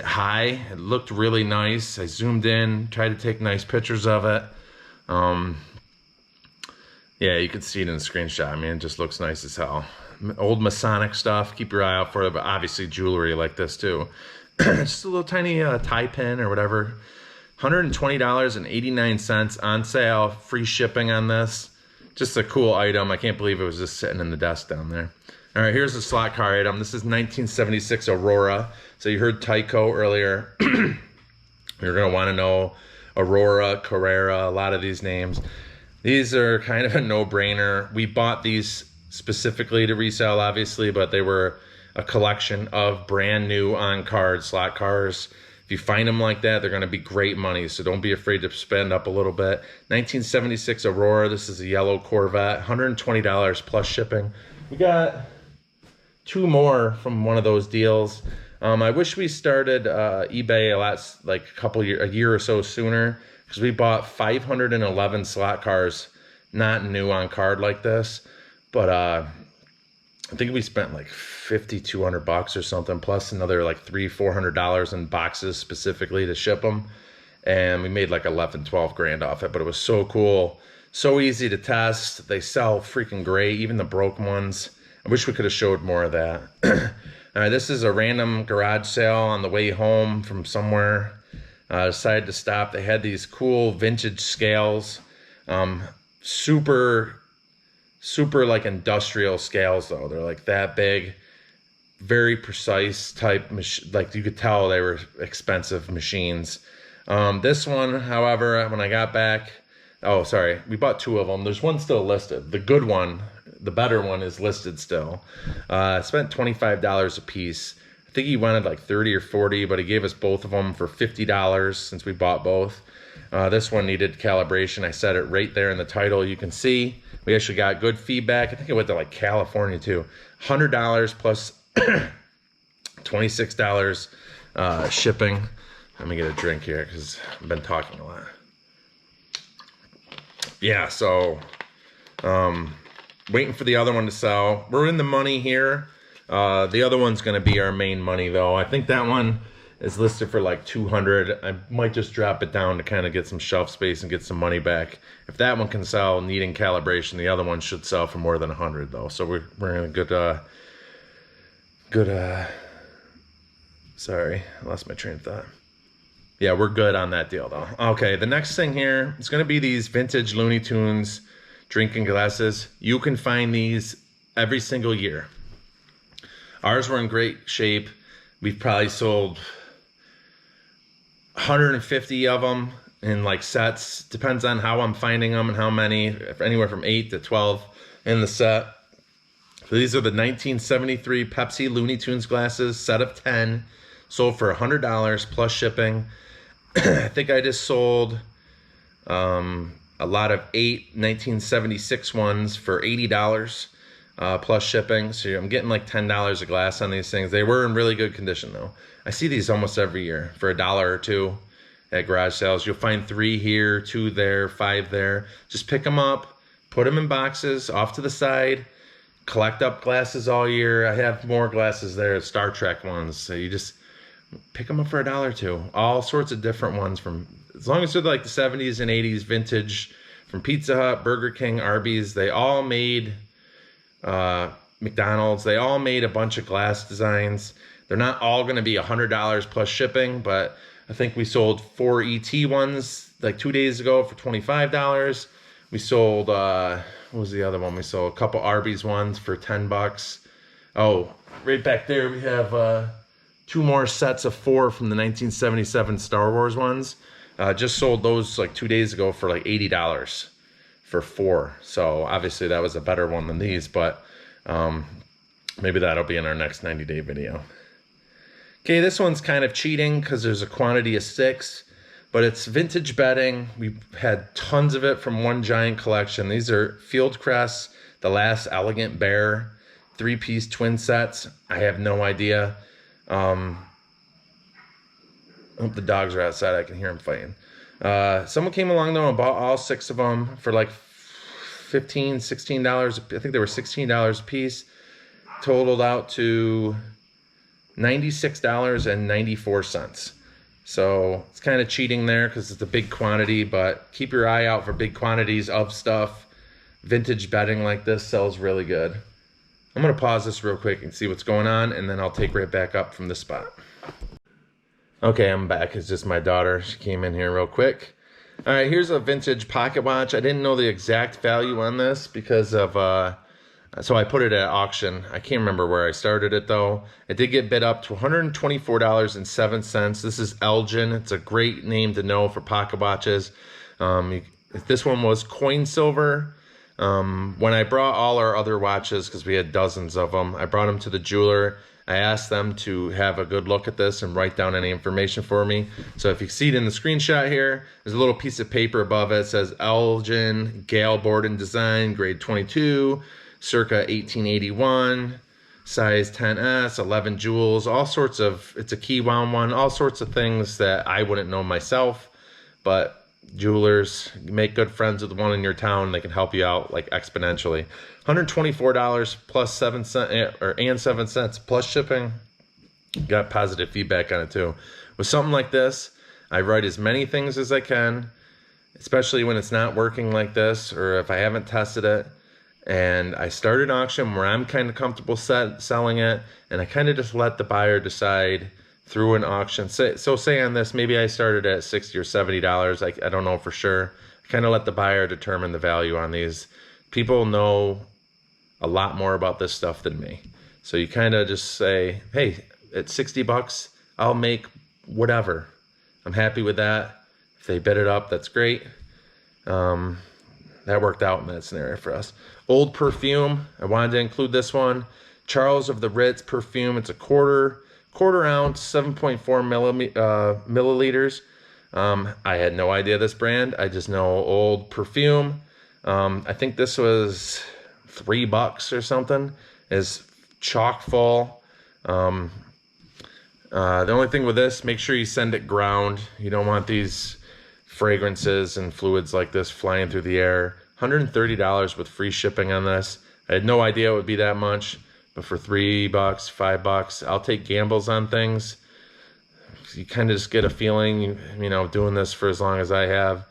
high. It looked really nice. I zoomed in, tried to take nice pictures of it. Yeah, you can see it in the screenshot. I mean, it just looks nice as hell. Old Masonic stuff, keep your eye out for it, but obviously jewelry like this too. Just a little tiny tie pin or whatever. $120.89 on sale, free shipping on this. Just a cool item. I can't believe it was just sitting in the desk down there. All right, here's the slot car item. This is 1976 Aurora. So you heard Tyco earlier. You're gonna wanna know Aurora, Carrera, a lot of these names. These are kind of a no-brainer. We bought these specifically to resell, obviously, but they were a collection of brand new on-card slot cars. If you find them like that, they're going to be great money, so don't be afraid to spend up a little bit. 1976 Aurora, this is a yellow Corvette, $120 plus shipping. We got 2 more from one of those deals. I wish we started eBay a year or so sooner, because we bought 511 slot cars, not new on card like this, but I think we spent like $5,200 or something, plus another like $300-400 in boxes specifically to ship them, and we made like 11-12 grand off it. But it was so cool, so easy to test. They sell freaking great, even the broken ones. I wish we could have showed more of that. All right, this is a random garage sale on the way home from somewhere. Decided to stop. They had these cool vintage scales, super like industrial scales though. They're like that big, very precise type, like you could tell they were expensive machines. This one, however, when I got back, oh sorry, we bought 2 of them. There's one still listed. The good one, the better one, is listed still. I spent $25 a piece. I think he wanted like 30 or 40, but he gave us both of them for $50 since we bought both. This one needed calibration. I said it right there in the title. You can see we actually got good feedback. I think it went to like California too. $100 plus $26 shipping. Let me get a drink here because I've been talking a lot. Yeah, so waiting for the other one to sell. We're in the money here. The other one's going to be our main money though. I think that one is listed for like $200. I might just drop it down to kind of get some shelf space and get some money back. If that one can sell needing calibration, the other one should sell for more than $100 though. So we're in a good sorry, I lost my train of thought. Yeah, we're good on that deal though. Okay, the next thing here is going to be these vintage Looney Tunes drinking glasses. You can find these every single year. Ours were in great shape. We've probably sold 150 of them in like sets. Depends on how I'm finding them and how many, anywhere from 8 to 12 in the set. So these are the 1973 Pepsi Looney Tunes glasses, set of 10, sold for $100 plus shipping. I think I just sold a lot of 8 1976 ones for $80 plus shipping. So I'm getting like $10 a glass on these things. They were in really good condition though. I see these almost every year for $1 or $2 at garage sales. You'll find 3 here, 2 there, 5 there. Just pick them up, put them in boxes off to the side, collect up glasses all year. I have more glasses there, Star Trek ones. So you just pick them up for $1 or $2. All sorts of different ones, from as long as they're like the 70s and 80s vintage, from Pizza Hut, Burger King, Arby's. They all made McDonald's. They all made a bunch of glass designs. They're not all going to be $100 plus shipping, but I think we sold 4 ET ones like 2 days ago for $25. We sold what was the other one? We sold a couple Arby's ones for $10. Oh, right back there we have 2 more sets of 4 from the 1977 Star Wars ones. Just sold those like 2 days ago for like $80 for 4. So obviously that was a better one than these, but maybe that'll be in our next 90-day video. Okay, this one's kind of cheating because there's a quantity of 6, but it's vintage bedding. We had tons of it from one giant collection. These are Fieldcrest, The Last Elegant Bear, 3-piece twin sets. I have no idea. I hope the dogs are outside. I can hear them fighting. Someone came along though and bought all 6 of them for like $15, $16. I think they were $16 a piece. Totaled out to $96.94. So it's kind of cheating there because it's a big quantity, but keep your eye out for big quantities of stuff. Vintage bedding like this sells really good. I'm going to pause this real quick and see what's going on, and then I'll take right back up from this spot. Okay, I'm back. It's just my daughter. She came in here real quick. All right, here's a vintage pocket watch. I didn't know the exact value on this because of, so I put it at auction. I can't remember where I started it though. It did get bid up to $124.07. This is Elgin. It's a great name to know for pocket watches. This one was coin silver. When I brought all our other watches, because we had dozens of them, I brought them to the jeweler. I asked them to have a good look at this and write down any information for me. So if you see it in the screenshot here, there's a little piece of paper above it. It says Elgin, Gale Borden Design, grade 22, circa 1881, size 10S, 11 jewels, all sorts of, it's a key wound one, all sorts of things that I wouldn't know myself, but jewelers, make good friends with one in your town, they can help you out like exponentially. $124 plus 7 cents and 7 cents plus shipping. Got positive feedback on it too. With something like this, I write as many things as I can, especially when it's not working like this or if I haven't tested it. And I start an auction where I'm kind of comfortable selling it, and I kind of just let the buyer decide through an auction. So say on this, maybe I started at $60 or $70. I don't know for sure. I kind of let the buyer determine the value on these. People know a lot more about this stuff than me. So you kind of just say, hey, at $60, I'll make whatever. I'm happy with that. If they bid it up, that's great. That worked out in that scenario for us. Old perfume, I wanted to include this one. Charles of the Ritz perfume. It's a quarter ounce, 7.4 milliliters. I had no idea this brand. I just know old perfume. I think this was $3 or something. Is chock full. The only thing with this, make sure you send it ground. You don't want these fragrances and fluids like this flying through the air. $130 with free shipping on this. I had no idea it would be that much, but for $3, $5, I'll take gambles on things. You kind of just get a feeling, you know, doing this for as long as I have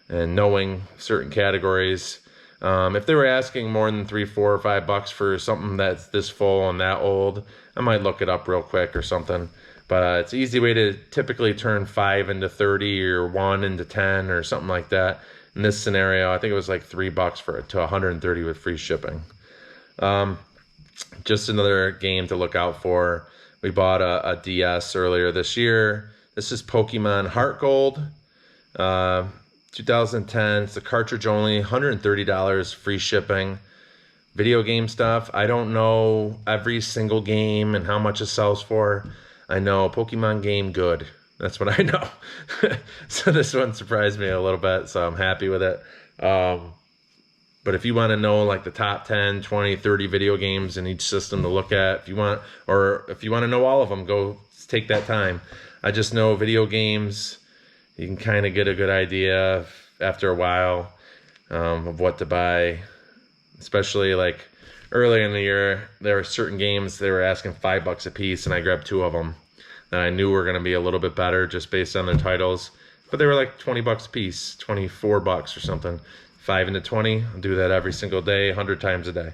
and knowing certain categories. If they were asking more than $3, $4, or $5 for something that's this full and that old, I might look it up real quick or something. But it's an easy way to typically turn 5 into 30 or 1 into 10 or something like that. In this scenario, I think it was like $3 for it to 130 with free shipping. Just another game to look out for. We bought a DS earlier this year. This is Pokemon Heart Gold, 2010. It's a cartridge only, $130 free shipping. Video game stuff. I don't know every single game and how much it sells for. I know Pokemon game good. That's what I know. So this one surprised me a little bit, so I'm happy with it. But if you want to know like the top 10, 20, 30 video games in each system to look at, if you want to know all of them, go take that time. I just know video games, you can kind of get a good idea after a while of what to buy. Especially like early in the year, there were certain games they were asking $5 a piece, and I grabbed 2 of them that I knew were going to be a little bit better just based on their titles. But they were like $20 a piece, $24 or something. 5 into 20, I'll do that every single day, 100 times a day.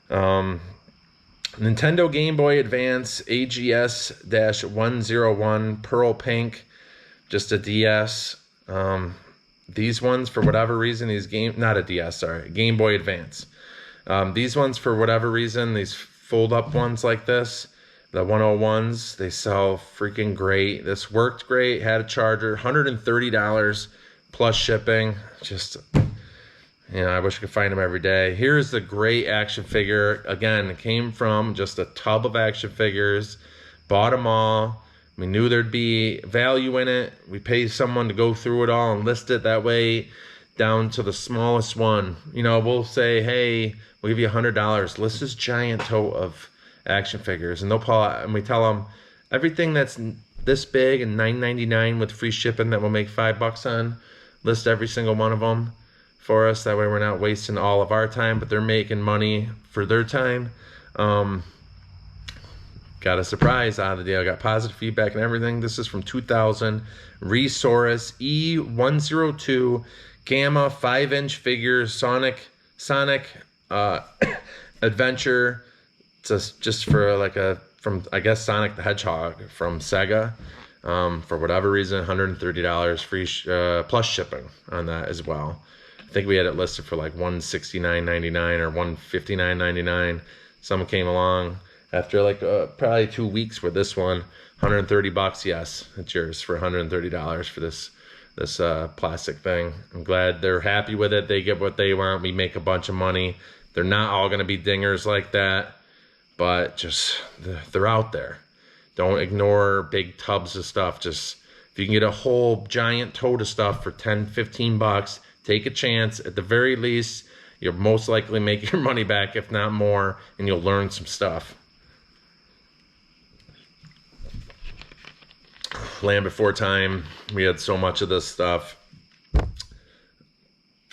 Nintendo Game Boy Advance AGS-101 Pearl Pink, just a DS. These ones, for whatever reason, Game Boy Advance. These ones, for whatever reason, these fold-up ones like this, the 101s, they sell freaking great. This worked great, had a charger, $130 plus shipping. Just, you know, I wish I could find them every day. Here's the great action figure. Again, it came from just a tub of action figures. Bought them all. We knew there'd be value in it. We paid someone to go through it all and list it that way down to the smallest one. You know, we'll say, hey, we'll give you $100. List this giant tote of action figures. And they'll pull out, and we tell them everything that's this big and $9.99 with free shipping that we'll make $5 on, list every single one of them for us. That way we're not wasting all of our time, but they're making money for their time. Got a surprise out of the deal. Got positive feedback and everything. This is from 2000 Resaurus E102 Gamma 5-inch figure Sonic Adventure. It's just for like from I guess Sonic the Hedgehog from Sega. For whatever reason, $130 free plus shipping on that as well. I think we had it listed for like $169.99 or $159.99. Someone came along after like probably 2 weeks with this one, $130. Yes, it's yours for $130 for this plastic thing. I'm glad they're happy with it. They get what they want. We make a bunch of money. They're not all going to be dingers like that, but just they're out there. Don't ignore big tubs of stuff. Just if you can get a whole giant tote of stuff for $10-15, take a chance. At the very least, you'll most likely make your money back, if not more, and you'll learn some stuff. Land Before Time, we had so much of this stuff.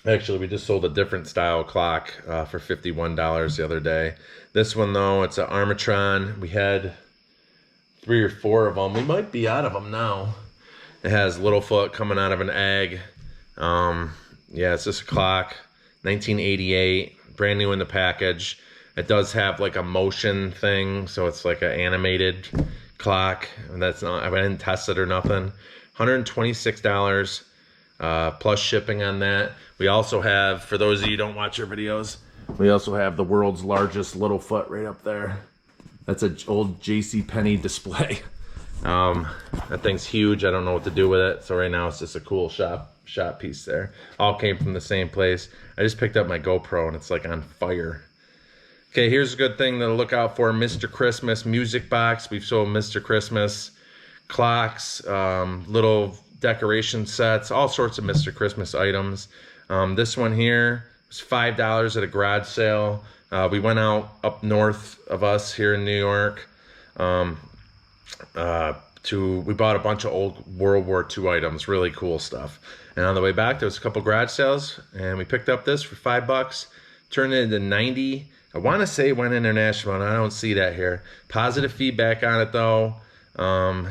Actually, we just sold a different style clock for $51 the other day. This one, though, it's an Armatron. We had 3 or 4 of them. We might be out of them now. It has Littlefoot coming out of an egg. Yeah, it's just a clock. 1988, brand new in the package. It does have like a motion thing, so it's like an animated clock. And that's not, I didn't test it or nothing. $126 plus shipping on that. We also have, for those of you who don't watch our videos, we also have the world's largest Littlefoot right up there. That's an old JCPenney display. That thing's huge. I don't know what to do with it. So right now it's just a cool shop piece there. All came from the same place. I just picked up my GoPro and it's like on fire. Okay, here's a good thing to look out for. Mr. Christmas music box. We've sold Mr. Christmas clocks, little decoration sets, all sorts of Mr. Christmas items. This one here was $5 at a garage sale. We went out up north of us here in New York. We bought a bunch of old World War II items, really cool stuff. And on the way back, there was a couple garage sales, and we picked up this for $5, turned it into 90. I want to say it went international, and I don't see that here. Positive feedback on it, though.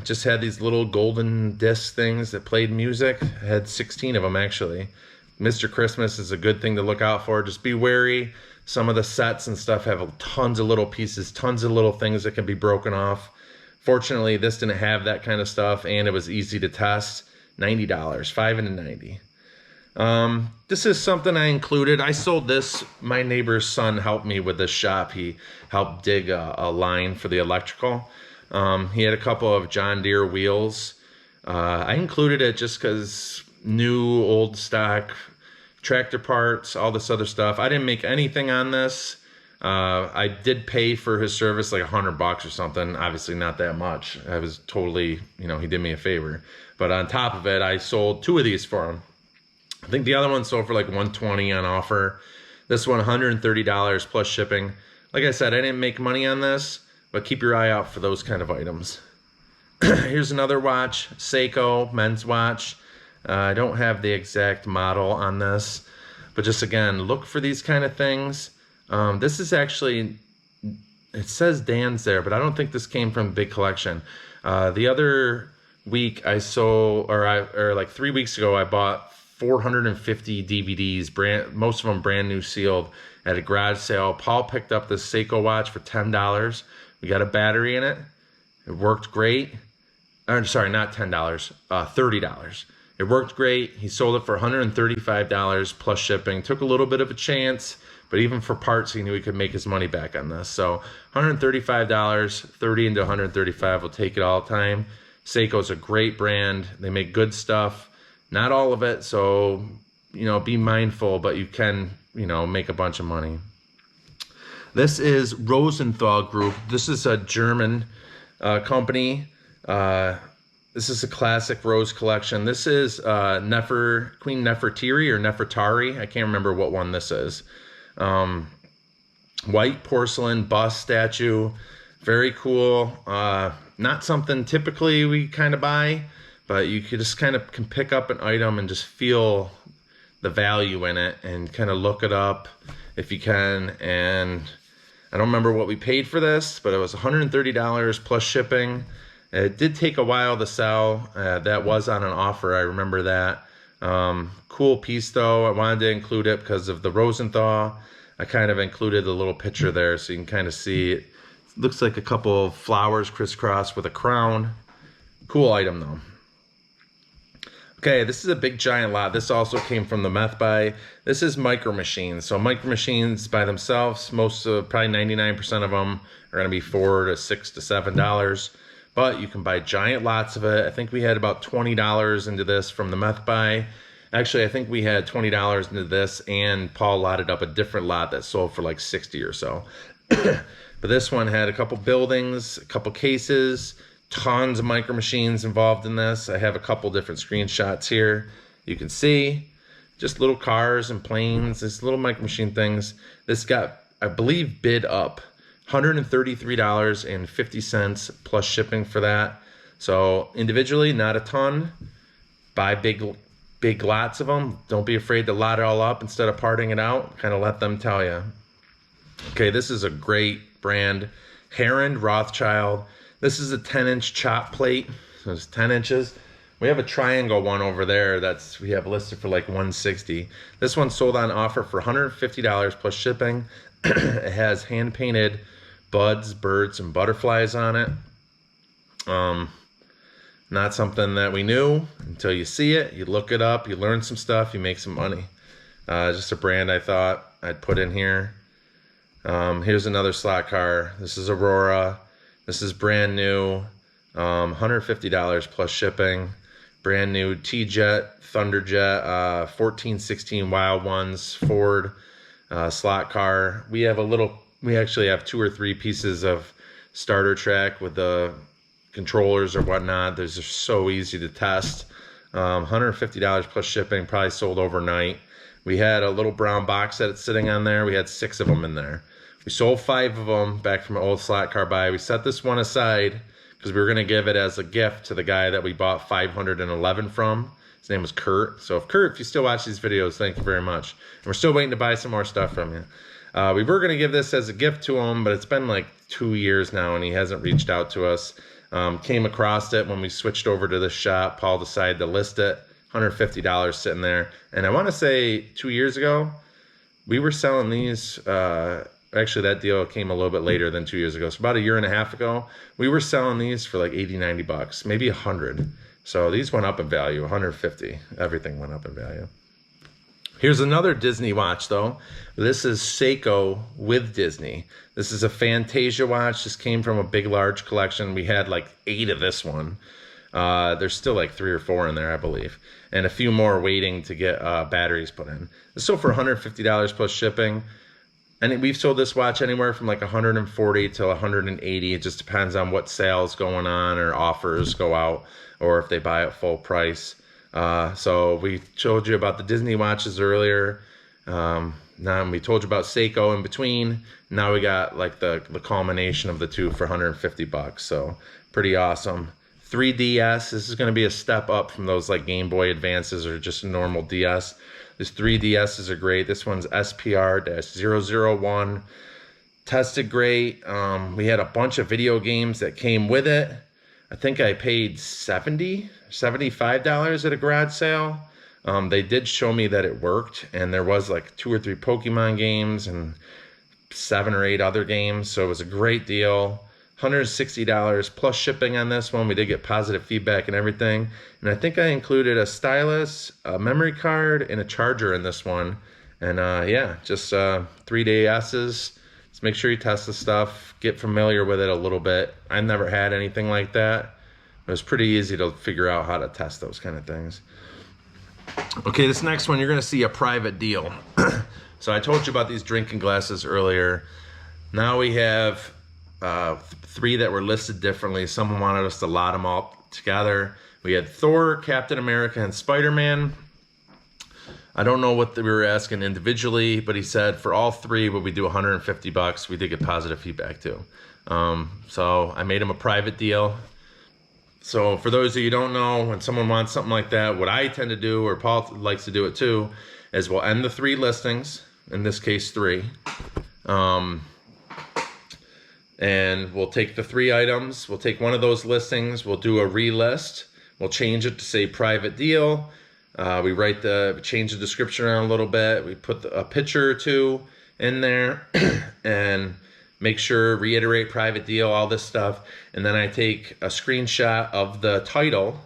Just had these little golden disc things that played music. I had 16 of them, actually. Mr. Christmas is a good thing to look out for. Just be wary. Some of the sets and stuff have tons of little pieces, tons of little things that can be broken off. Fortunately, this didn't have that kind of stuff, and it was easy to test. $90, 5 into 90. This is something I included. I sold this. My neighbor's son helped me with this shop. He helped dig a line for the electrical. He had a couple of John Deere wheels. I included it just because new, old stock, tractor parts, all this other stuff. I didn't make anything on this. I did pay for his service like $100 or something. Obviously not that much. I was totally, he did me a favor. But on top of it, I sold 2 of these for him. I think the other one sold for like $120 on offer. This one, $130 plus shipping. Like I said, I didn't make money on this, but keep your eye out for those kind of items. Here's another watch, Seiko men's watch. I don't have the exact model on this, but just again, look for these kind of things. This is actually, it says Dan's there, but I don't think this came from Big Collection. The other week I sold, or like 3 weeks ago, I bought 450 DVDs, most of them brand new sealed at a garage sale. Paul picked up this Seiko watch for $10. We got a battery in it. It worked great. Sorry, not $10, $30. It worked great. He sold it for $135 plus shipping. Took a little bit of a chance, but even for parts, he knew he could make his money back on this. So $135, 30 into 135 will take it all the time. Seiko's a great brand. They make good stuff. Not all of it, so, be mindful, but you can, make a bunch of money. This is Rosenthal Group. This is a German company. This is a classic rose collection. This is Queen Nefertiti or Nefertari. I can't remember what one this is. White porcelain bust statue. Very cool. Not something typically we kind of buy, but you could just kind of can pick up an item and just feel the value in it and kind of look it up if you can. And I don't remember what we paid for this, but it was $130 plus shipping. It did take a while to sell. That was on an offer. I remember that. Cool piece though. I wanted to include it because of the Rosenthal. I kind of included a little picture there so you can kind of see it. Looks like a couple of flowers crisscrossed with a crown. Cool item though. Okay, this is a big giant lot. This also came from the Meth Buy. This is Micro Machines. So Micro Machines by themselves, probably 99% of them are gonna be $4 to $6 to $7. But you can buy giant lots of it. I think we had about $20 into this from the Meth Buy. Actually, I think we had $20 into this, and Paul lotted up a different lot that sold for like 60 or so. But this one had a couple buildings, a couple cases, tons of Micro Machines involved in this. I have a couple different screenshots here. You can see just little cars and planes, these little Micro Machine things. This got, I believe, bid up $133.50 plus shipping for that. So individually, not a ton. Buy big lots of them. Don't be afraid to lot it all up instead of parting it out. Kind of let them tell you. Okay, this is a great brand, Heron Rothschild. This is a 10-inch chop plate. So it's 10 inches. We have a triangle one over there that's we have listed for like $160. This one sold on offer for $150 plus shipping. It has hand painted buds, birds, and butterflies on it. Not something that we knew until you see it. You look it up, you learn some stuff, you make some money. Just a brand I thought I'd put in here. Here's another slot car. This is Aurora. This is brand new. $150 plus shipping. Brand new T-Jet, Thunderjet, 1416 Wild Ones, Ford slot car. We actually have 2 or 3 pieces of starter track with the controllers or whatnot. Those are so easy to test. $150 plus shipping, probably sold overnight. We had a little brown box that it's sitting on there. We had 6 of them in there. We sold 5 of them back from an old slot car buy. We set this one aside because we were going to give it as a gift to the guy that we bought 511 from. His name was Kurt. So Kurt, if you still watch these videos, thank you very much. And we're still waiting to buy some more stuff from you. We were going to give this as a gift to him, but it's been like 2 years now and he hasn't reached out to us. Came across it when we switched over to this shop. Paul decided to list it. $150 sitting there. And I want to say 2 years ago, we were selling these. Actually, that deal came a little bit later than 2 years ago. So about a year and a half ago, we were selling these for like 80, 90 bucks, maybe 100. So these went up in value, 150. Everything went up in value. Here's another Disney watch though. This is Seiko with Disney. This is a Fantasia watch. This came from a big, large collection. We had like 8 of this one. There's still like 3 or 4 in there, I believe. And a few more waiting to get batteries put in. It's sold for $150 plus shipping. And we've sold this watch anywhere from like $140 to $180. It just depends on what sales going on or offers go out or if they buy at full price. So we told you about the Disney watches earlier. Now we told you about Seiko in between. Now we got like the culmination of the two for 150 bucks. So pretty awesome. 3DS. This is going to be a step up from those like Game Boy Advances or just a normal DS. These 3DSs are great. This one's SPR-001. Tested great. We had a bunch of video games that came with it. I think I paid $75 at a garage sale. They did show me that it worked, and there was like 2 or 3 Pokemon games and 7 or 8 other games. So it was a great deal. $160 plus shipping on this one. We did get positive feedback and everything. And I think I included a stylus, a memory card, and a charger in this one. And yeah, just 3DSs. Just make sure you test the stuff. Get familiar with it a little bit. I never had anything like that. It was pretty easy to figure out how to test those kind of things. Okay, this next one, you're going to see a private deal. So I told you about these drinking glasses earlier. Now we have three that were listed differently. Someone wanted us to lot them all together. We had Thor, Captain America, and Spider-Man. I don't know what we were asking individually, but he said for all three, would we do $150? We did get positive feedback too. So I made him a private deal. So for those of you who don't know, when someone wants something like that, what I tend to do, or Paul likes to do it too, is we'll end the three listings, in this case three, and we'll take the three items, we'll take one of those listings, we'll do a relist, we'll change it to say private deal, we change the description around a little bit, we put a picture or two in there, and make sure, reiterate private deal, all this stuff. And then I take a screenshot of the title.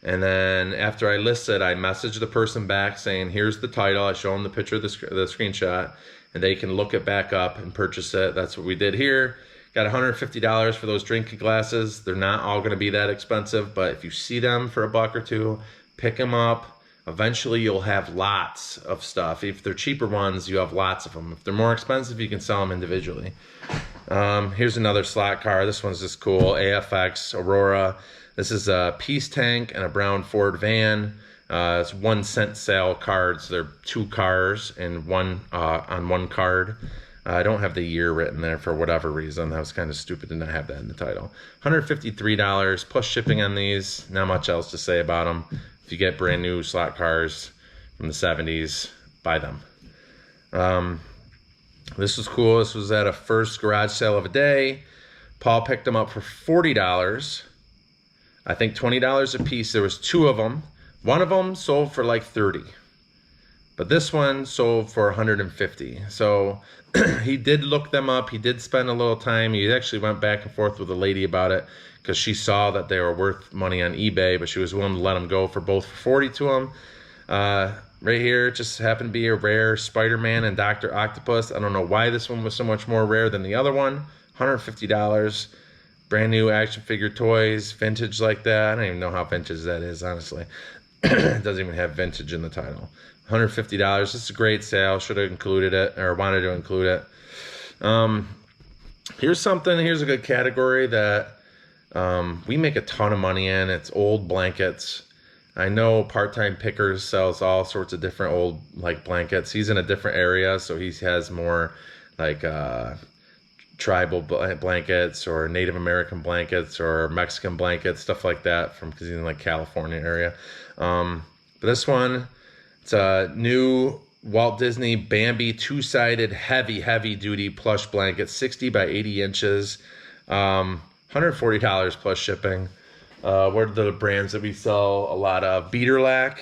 And then after I list it, I message the person back saying, here's the title. I show them the picture of the screenshot, and they can look it back up and purchase it. That's what we did here. Got $150 for those drinking glasses. They're not all gonna be that expensive, but if you see them for $1 or $2, pick them up. Eventually you'll have lots of stuff. If they're cheaper ones, you have lots of them. If they're more expensive, you can sell them individually. Here's another slot car. This one's just cool. AFX Aurora. This is a Peace Tank and a brown Ford van. It's 1 cent sale cards. They're 2 cars and one on one card. I don't have the year written there for whatever reason. That was kind of stupid to not have that in the title. $153 plus shipping on these. Not much else to say about them. If you get brand new slot cars from the 70s, buy them. This was cool. This was at a first garage sale of a day. Paul picked them up for $40. I think $20 a piece. There was 2 of them. One of them sold for like $30. But this one sold for $150. So he did look them up. He did spend a little time. He actually went back and forth with a lady about it because she saw that they were worth money on eBay, but she was willing to let them go for both for $40 to him. Right here, it just happened to be a rare Spider-Man and Dr. Octopus. I don't know why this one was so much more rare than the other one. $150. Brand new action figure toys, vintage like that. I don't even know how vintage that is, honestly. It doesn't even have vintage in the title. $150. This is a great sale. Should have included it, or wanted to include it. Here's a good category that we make a ton of money in. It's old blankets. I know Part-Time Pickers sells all sorts of different old like blankets. He's in a different area, so he has more like tribal blankets or Native American blankets or Mexican blankets, stuff like that, because he's in like California area. But this one, it's a new Walt Disney Bambi 2-sided heavy duty plush blanket, 60 by 80 inches, $140 plus shipping. What are the brands that we sell a lot of? Beaterlack,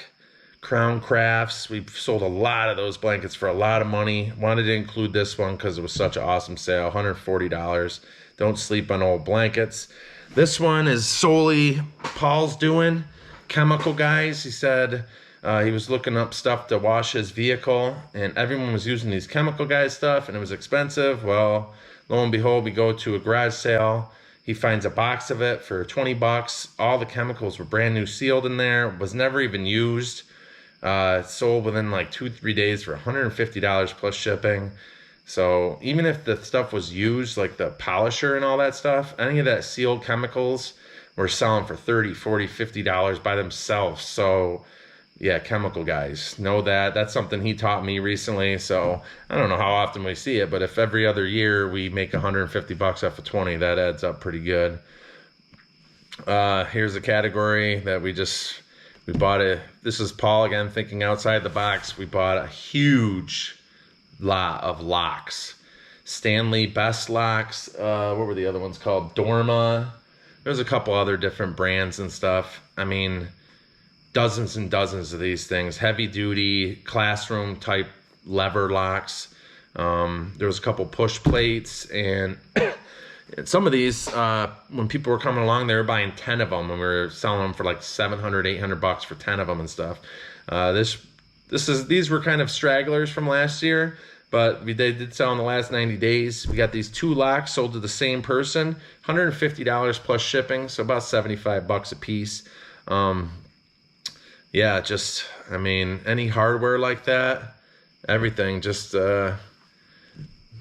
Crown Crafts. We've sold a lot of those blankets for a lot of money. Wanted to include this one because it was such an awesome sale, $140. Don't sleep on old blankets. This one is solely Paul's doing. Chemical Guys. He said he was looking up stuff to wash his vehicle, and everyone was using these Chemical Guys stuff, and it was expensive. Well, lo and behold, we go to a garage sale. He finds a box of it for $20. All the chemicals were brand new, sealed in there. Was never even used. Sold within like 2-3 days for $150 plus shipping. So even if the stuff was used, like the polisher and all that stuff, any of that sealed chemicals were selling for $30, $40, $50 by themselves. So yeah, Chemical Guys, know that. That's something he taught me recently. So I don't know how often we see it, but if every other year we make $150 off of 20, that adds up pretty good. Here's a category that we bought it. This is Paul again, thinking outside the box. We bought a huge lot of locks. Stanley Best locks. What were the other ones called? Dorma. There's a couple other different brands and stuff. I mean, dozens and dozens of these things. Heavy duty, classroom type lever locks. There was a couple push plates, and some of these, when people were coming along, they were buying 10 of them, and we were selling them for like $700, $800 for 10 of them and stuff. These were kind of stragglers from last year, but they did sell in the last 90 days. We got these 2 locks sold to the same person, $150 plus shipping, so about $75 a piece. Yeah, just, I mean, any hardware like that, everything, just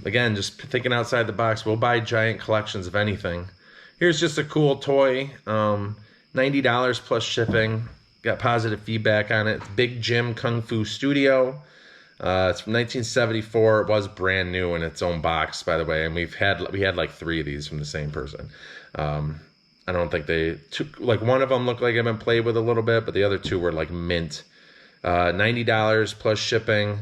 Again, just thinking outside the box. We'll buy giant collections of anything. Here's just a cool toy. $90 plus shipping. Got positive feedback on it. It's Big Jim Kung Fu Studio. It's from 1974. It was brand new in its own box, by the way, and we had like 3 of these from the same person. I don't think they took, like, one of them looked like it had been played with a little bit, but the other 2 were like mint. $90 plus shipping.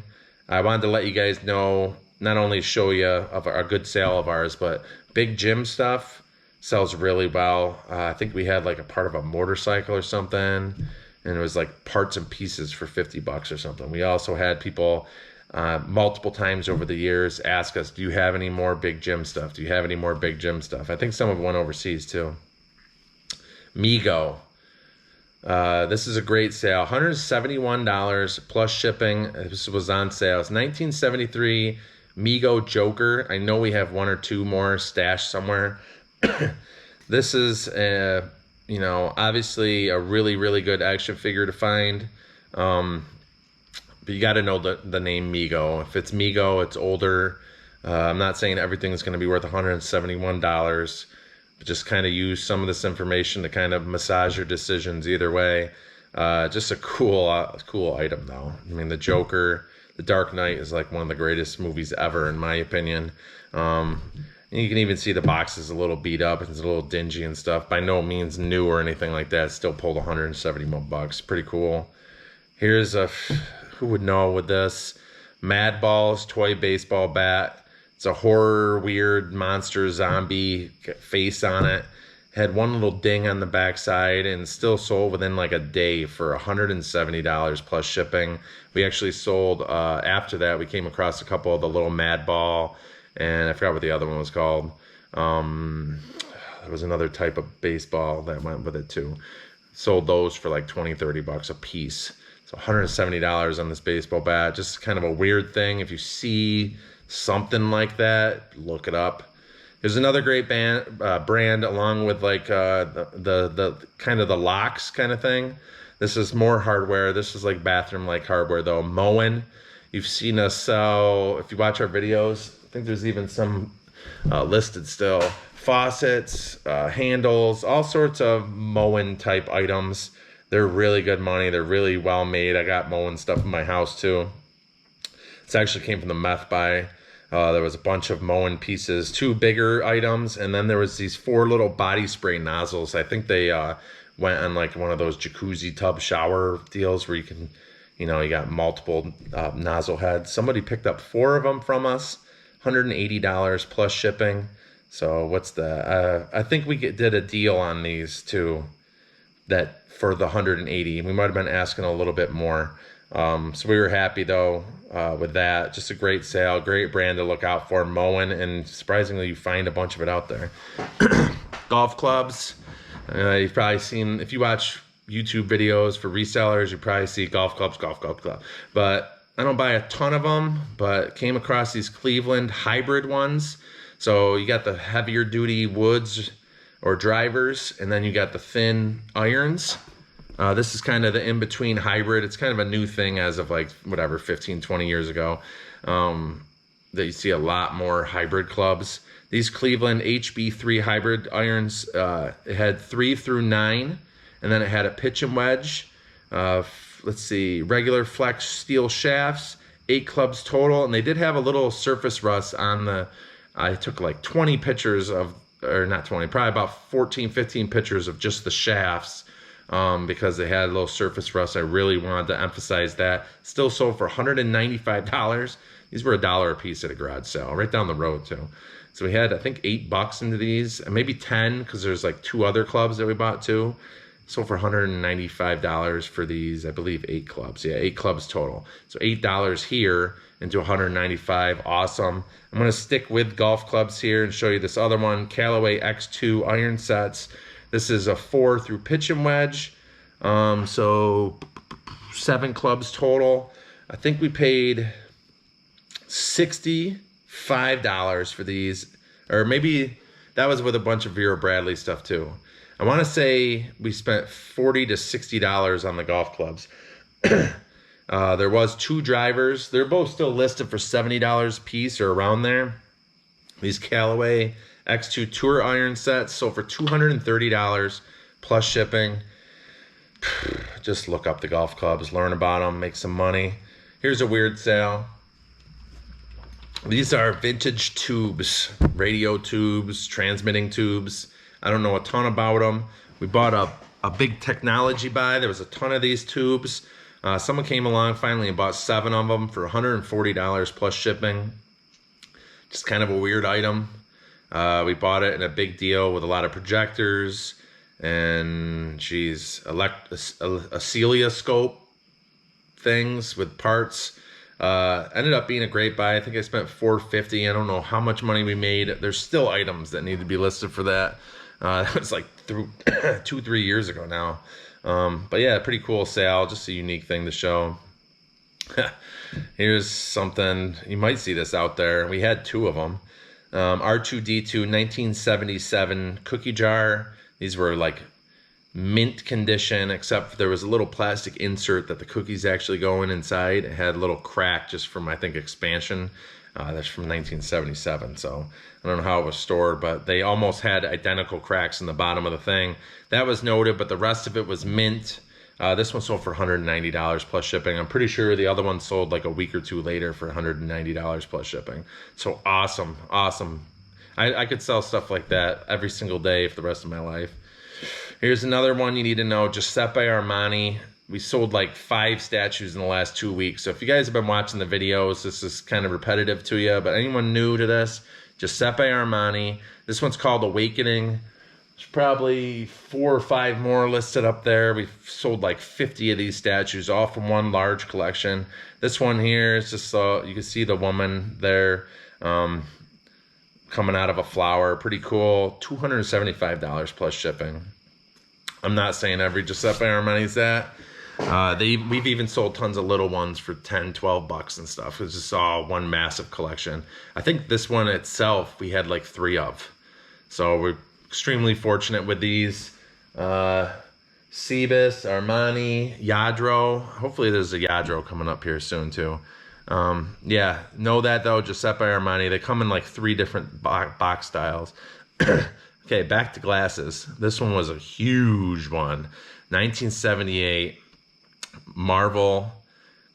I wanted to let you guys know, not only show you of a good sale of ours, but Big Jim stuff sells really well. I think we had like a part of a motorcycle or something, and it was like parts and pieces for $50 or something. We also had people multiple times over the years ask us, do you have any more Big Jim stuff? Do you have any more Big Jim stuff? I think some of them went overseas too. Mego. This is a great sale. $171 plus shipping. This was on sale. It's 1973 Mego Joker. I know we have 1 or 2 more stashed somewhere. This is, you know, obviously a really, really good action figure to find. But you got to know the name Mego. If it's Mego, it's older. I'm not saying everything's going to be worth $171. Just kind of use some of this information to kind of massage your decisions either way. Just a cool item though. I mean, the Joker, The Dark Knight is like one of the greatest movies ever in my opinion. And you can even see the box is a little beat up. It's a little dingy and stuff. By no means new or anything like that. It still pulled $171. Pretty cool. Here's a, who would know with this? Madball's toy baseball bat. It's a horror, weird monster zombie face on it. Had one little ding on the backside and still sold within like a day for $170 plus shipping. We actually sold, after that, we came across a couple of the little Madball, and I forgot what the other one was called. There was another type of baseball that went with it too. Sold those for like $20-30 a piece. So $170 on this baseball bat. Just kind of a weird thing. If you see something like that, look it up. There's another great brand along with like the kind of the locks kind of thing. This is more hardware. This is like bathroom like hardware though. Moen. You've seen us sell, if you watch our videos, I think there's even some listed still. Faucets, handles, all sorts of Moen type items. They're really good money. They're really well made. I got Moen stuff in my house too. This actually came from the meth buy. There was a bunch of Moen pieces, 2 bigger items, and then there was these 4 little body spray nozzles. I think they went on like one of those jacuzzi tub shower deals where you can, you know, you got multiple nozzle heads. Somebody picked up 4 of them from us, $180 plus shipping. So what's the, I think we did a deal on these too, that for the $180. We might have been asking a little bit more. So we were happy though with that. Just a great sale, great brand to look out for, Moen, and surprisingly you find a bunch of it out there. Golf clubs, you've probably seen, if you watch YouTube videos for resellers, you probably see golf club. But I don't buy a ton of them, but came across these Cleveland hybrid ones. So you got the heavier duty woods or drivers, and then you got the thin irons. This is kind of the in-between hybrid. It's kind of a new thing as of like, whatever, 15, 20 years ago, that you see a lot more hybrid clubs. These Cleveland HB3 hybrid irons, it had 3 through 9, and then it had a pitch and wedge. Let's see, regular flex steel shafts, 8 clubs total, and they did have a little surface rust on the, I took like 20 pictures of, or not 20, probably about 14, 15 pictures of just the shafts. Because they had a little surface rust. I really wanted to emphasize that. Still sold for $195. These were $1 a piece at a garage sale, right down the road too. So we had, I think, $8 into these, and maybe 10, because there's like 2 other clubs that we bought too. Sold for $195 for these, I believe 8 clubs. Yeah, 8 clubs total. So $8 here into $195. Awesome. I'm gonna stick with golf clubs here and show you this other one, Callaway X2 iron sets. This is a 4 through pitch and wedge. So 7 clubs total. I think we paid $65 for these, or maybe that was with a bunch of Vera Bradley stuff too. I want to say we spent $40 to $60 on the golf clubs. There was 2 drivers. They're both still listed for $70 a piece or around there. These Callaway X2 Tour iron sets sold for $230 plus shipping. Just look up the golf clubs, learn about them, make some money. Here's a weird sale. These are vintage tubes, radio tubes, transmitting tubes. I don't know a ton about them. We bought a big technology buy. There was a ton of these tubes. Someone came along finally and bought 7 of them for $140 plus shipping. Just kind of a weird item. We bought it in a big deal with a lot of projectors and oscilloscope things with parts. Ended up being a great buy. I think I spent $450. I don't know how much money we made. There's still items that need to be listed for that. That was like 2-3 years ago now. But yeah, pretty cool sale. Just a unique thing to show. Here's something, you might see this out there. We had 2 of them. R2-D2 1977 cookie jar. These were like mint condition, except there was a little plastic insert that the cookies actually go inside. It had a little crack just from, I think, expansion. That's from 1977, so I don't know how it was stored, but they almost had identical cracks in the bottom of the thing. That was noted, but the rest of it was mint. This one sold for $190 plus shipping. I'm pretty sure the other one sold like a week or 2 later for $190 plus shipping. So awesome, awesome. I could sell stuff like that every single day for the rest of my life. Here's another one you need to know, Giuseppe Armani. We sold like 5 statues in the last 2 weeks. So if you guys have been watching the videos, this is kind of repetitive to you, but anyone new to this, Giuseppe Armani. This one's called Awakening. There's probably 4 or 5 more listed up there. We've sold like 50 of these statues, all from one large collection. This one here is just, you can see the woman there coming out of a flower. Pretty cool. $275 plus shipping. I'm not saying every Giuseppe Armani's that. We've even sold tons of little ones for 10, 12 bucks and stuff. It's just all one massive collection. I think this one itself we had like 3 of. So we're extremely fortunate with these. Cibus, Armani, Yadro. Hopefully there's a Yadro coming up here soon too. Yeah, know that though, Giuseppe Armani. They come in like 3 different box styles. Okay, back to glasses. This one was a huge one. 1978 Marvel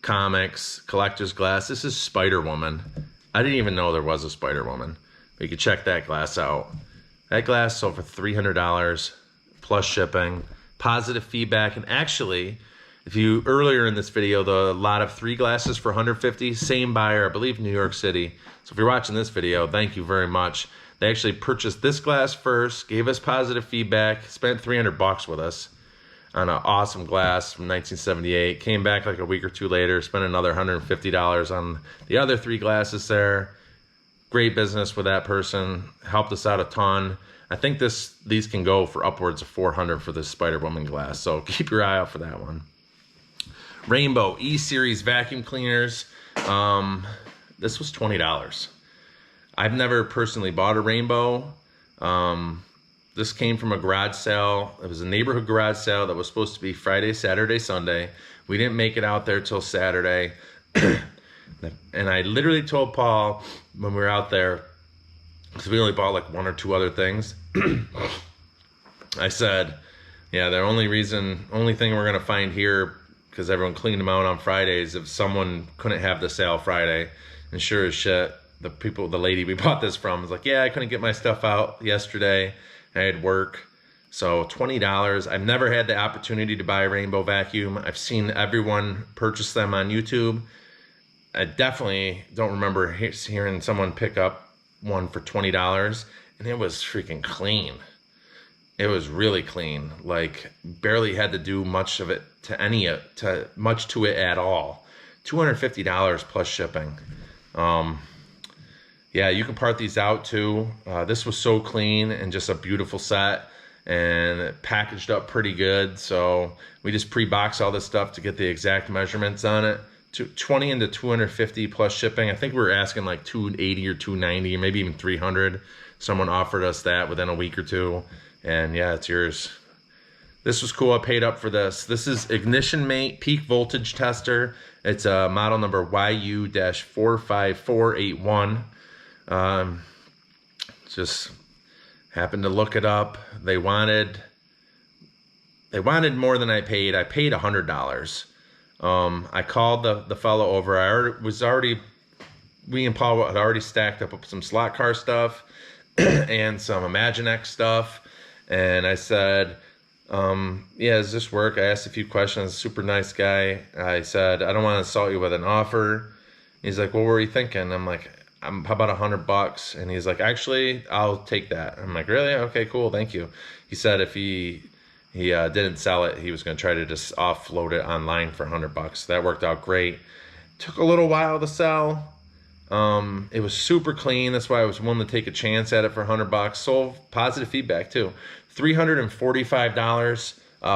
Comics collector's glass. This is Spider-Woman. I didn't even know there was a Spider-Woman. But you can check that glass out. That glass sold for $300 plus shipping. Positive feedback. And actually, if you earlier in this video, the lot of 3 glasses for $150, same buyer, I believe New York City. So if you're watching this video, thank you very much. They actually purchased this glass first, gave us positive feedback, spent $300 with us on an awesome glass from 1978. Came back like a week or 2 later, spent another $150 on the other 3 glasses there. Great business with that person, helped us out a ton. I think these can go for upwards of $400 for this Spider-Woman glass, so keep your eye out for that one. Rainbow E-Series vacuum cleaners. This was $20. I've never personally bought a Rainbow. This came from a garage sale. It was a neighborhood garage sale that was supposed to be Friday, Saturday, Sunday. We didn't make it out there till Saturday. And I literally told Paul when we were out there, because we only bought like 1 or 2 other things. I said, yeah, the only thing we're gonna find here, because everyone cleaned them out on Fridays, if someone couldn't have the sale Friday. And sure as shit, the lady we bought this from was like, yeah, I couldn't get my stuff out yesterday. I had work. So $20. I've never had the opportunity to buy a Rainbow vacuum. I've seen everyone purchase them on YouTube. I definitely don't remember hearing someone pick up one for $20, and it was freaking clean. It was really clean. Like barely had to do much of it much to it at all. $250 plus shipping. Yeah, you can part these out too. This was so clean and just a beautiful set, and packaged up pretty good. So we just pre-box all this stuff to get the exact measurements on it. 20 into 250 plus shipping. I think we were asking like 280 or 290 or maybe even 300. Someone offered us that within a week or 2, and yeah, it's yours. This was cool. I paid up for this. This is Ignition Mate Peak Voltage Tester. It's a model number YU-45481. Just happened to look it up. They wanted more than I paid. I paid $100. I called the fellow over. We and Paul had already stacked up some slot car stuff and some Imaginext stuff. And I said, yeah, does this work? I asked a few questions. Super nice guy. I said, I don't want to insult you with an offer. He's like, what were you thinking? I'm like, how about $100? And he's like, actually, I'll take that. I'm like, really? Okay, cool. Thank you. He said if he didn't sell it, he was going to try to just offload it online for $100. That worked out great. Took a little while to sell. It was super clean. That's why I was willing to take a chance at it for $100. Sold, positive feedback too. $345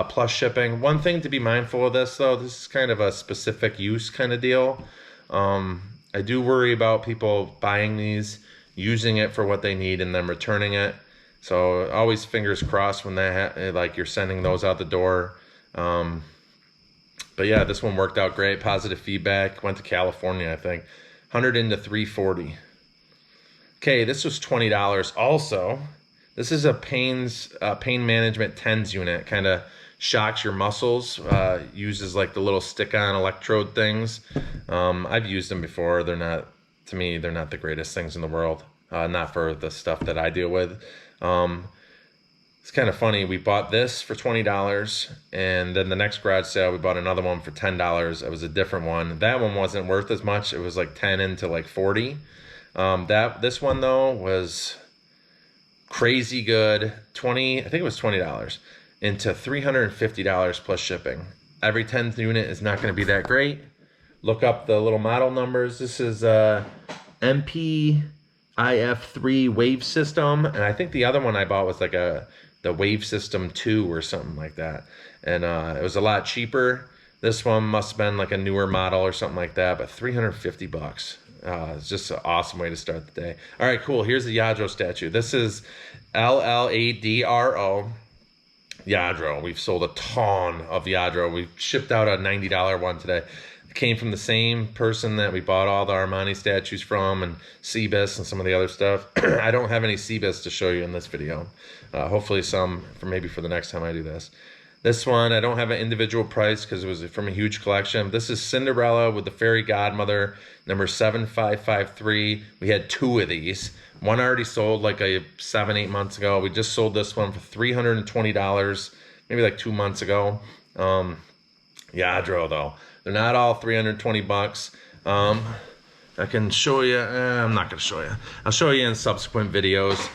plus shipping. One thing to be mindful of this though, this is kind of a specific use kind of deal. I do worry about people buying these, using it for what they need, and then returning it. So always fingers crossed when that like you're sending those out the door. But yeah, this one worked out great. Positive feedback. Went to California, I think. 100 into 340. Okay, this was $20 also. This is a pain management TENS unit. Kind of shocks your muscles. Uses like the little stick-on electrode things. I've used them before. They're not, to me, they're not the greatest things in the world. Not for the stuff that I deal with. It's kind of funny. We bought this for $20, and then the next garage sale we bought another one for $10. It was a different one. That one wasn't worth as much. It was like 10 into like 40. This one though was crazy good. I think it was $20 into $350 plus shipping. Every 10th unit is not going to be that great. Look up the little model numbers. This is MPIF3 Wave System, and I think the other one I bought was like the Wave System 2 or something like that, and it was a lot cheaper. This one must have been like a newer model or something like that, but $350. It's just an awesome way to start the day. All right, cool. Here's the Lladró statue. This is Lladró. Lladró. We've sold a ton of Lladró. We shipped out a $90 one today. It came from the same person that we bought all the Armani statues from, and Cebus and some of the other stuff. I don't have any Cebus to show you in this video. Hopefully some maybe for the next time I do this. This one, I don't have an individual price because it was from a huge collection. This is Cinderella with the Fairy Godmother, number 7553. We had 2 of these. One already sold like 7-8 months ago. We just sold this one for $320, maybe like 2 months ago. Lladró though. They're not all $320. I can show you. I'm not going to show you. I'll show you in subsequent videos.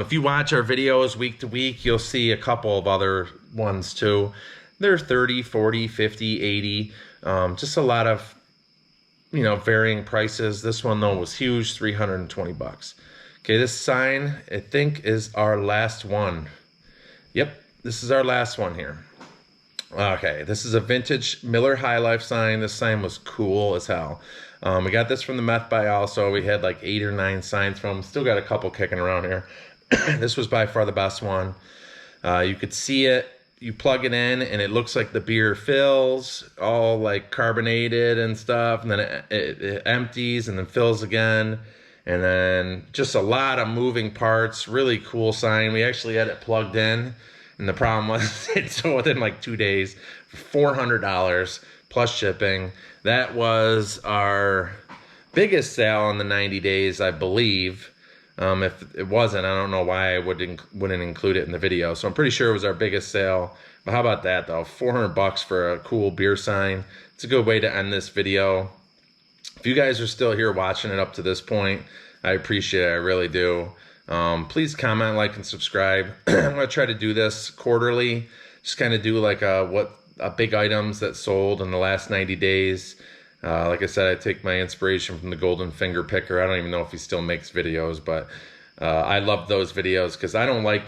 If you watch our videos week to week, you'll see a couple of other ones too. They're 30, 40, 50, 80. Just a lot of, varying prices. This one though was huge, $320. Okay, this sign I think is our last one. Yep, this is our last one here. Okay, this is a vintage Miller High Life sign. This sign was cool as hell. We got this from the Meth Buy also. We had like 8 or 9 signs from them. Still got a couple kicking around here. This was by far the best one. You could see it. You plug it in and it looks like the beer fills, all like carbonated and stuff. And then it empties and then fills again. And then just a lot of moving parts. Really cool sign. We actually had it plugged in. And the problem was it sold within like 2 days for $400 plus shipping. That was our biggest sale in the 90 days, I believe. If it wasn't, I don't know why I wouldn't include it in the video. So I'm pretty sure it was our biggest sale. But how about that though? $400 for a cool beer sign. It's a good way to end this video. If you guys are still here watching it up to this point, I appreciate it. I really do. Please comment, like, and subscribe. I'm going to try to do this quarterly. Just kind of do like big items that sold in the last 90 days. Like I said, I take my inspiration from the Golden Finger Picker. I don't even know if he still makes videos, but I love those videos because I don't like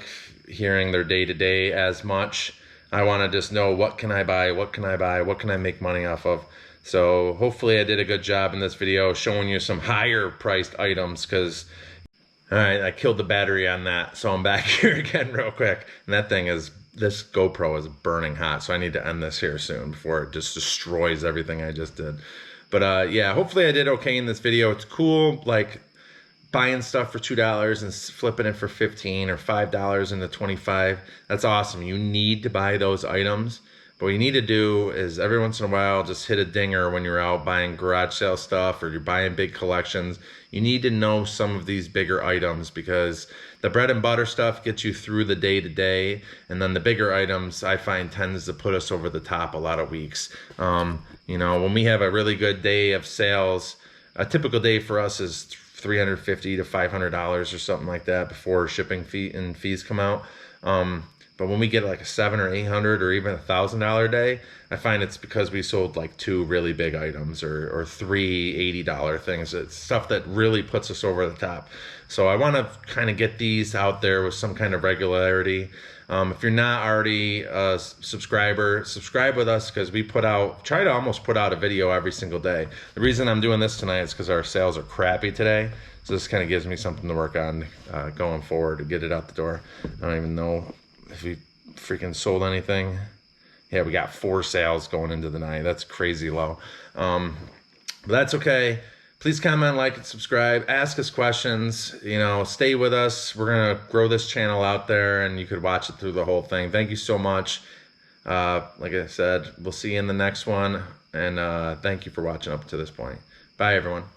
hearing their day-to-day as much. I want to just know what can I buy, what can I buy, what can I make money off of. So hopefully I did a good job in this video showing you some higher priced items because, all right, I killed the battery on that. So I'm back here again real quick. And this GoPro is burning hot. So I need to end this here soon before it just destroys everything I just did. But yeah, hopefully I did okay in this video. It's cool, like buying stuff for $2 and flipping it for 15 or $5 into 25. That's awesome. You need to buy those items. But what you need to do is every once in a while just hit a dinger when you're out buying garage sale stuff or you're buying big collections. You need to know some of these bigger items, because the bread and butter stuff gets you through the day to day, and then the bigger items I find tends to put us over the top a lot of weeks. You know, when we have a really good day of sales, a typical day for us is $350 to $500 or something like that before shipping fee and fees come out. But when we get like a $700 or $800 or even $1,000 day, I find it's because we sold like 2 really big items or 3 $80 things. It's stuff that really puts us over the top. So I want to kind of get these out there with some kind of regularity. If you're not already a subscriber, subscribe with us, because we try to almost put out a video every single day. The reason I'm doing this tonight is because our sales are crappy today. So this kind of gives me something to work on going forward to get it out the door. I don't even know if we freaking sold anything. Yeah, we got 4 sales going into the night. That's crazy low. But that's okay. Please comment, like, and subscribe. Ask us questions. You know, stay with us. We're going to grow this channel out there, and you could watch it through the whole thing. Thank you so much. Like I said, we'll see you in the next one. And thank you for watching up to this point. Bye, everyone.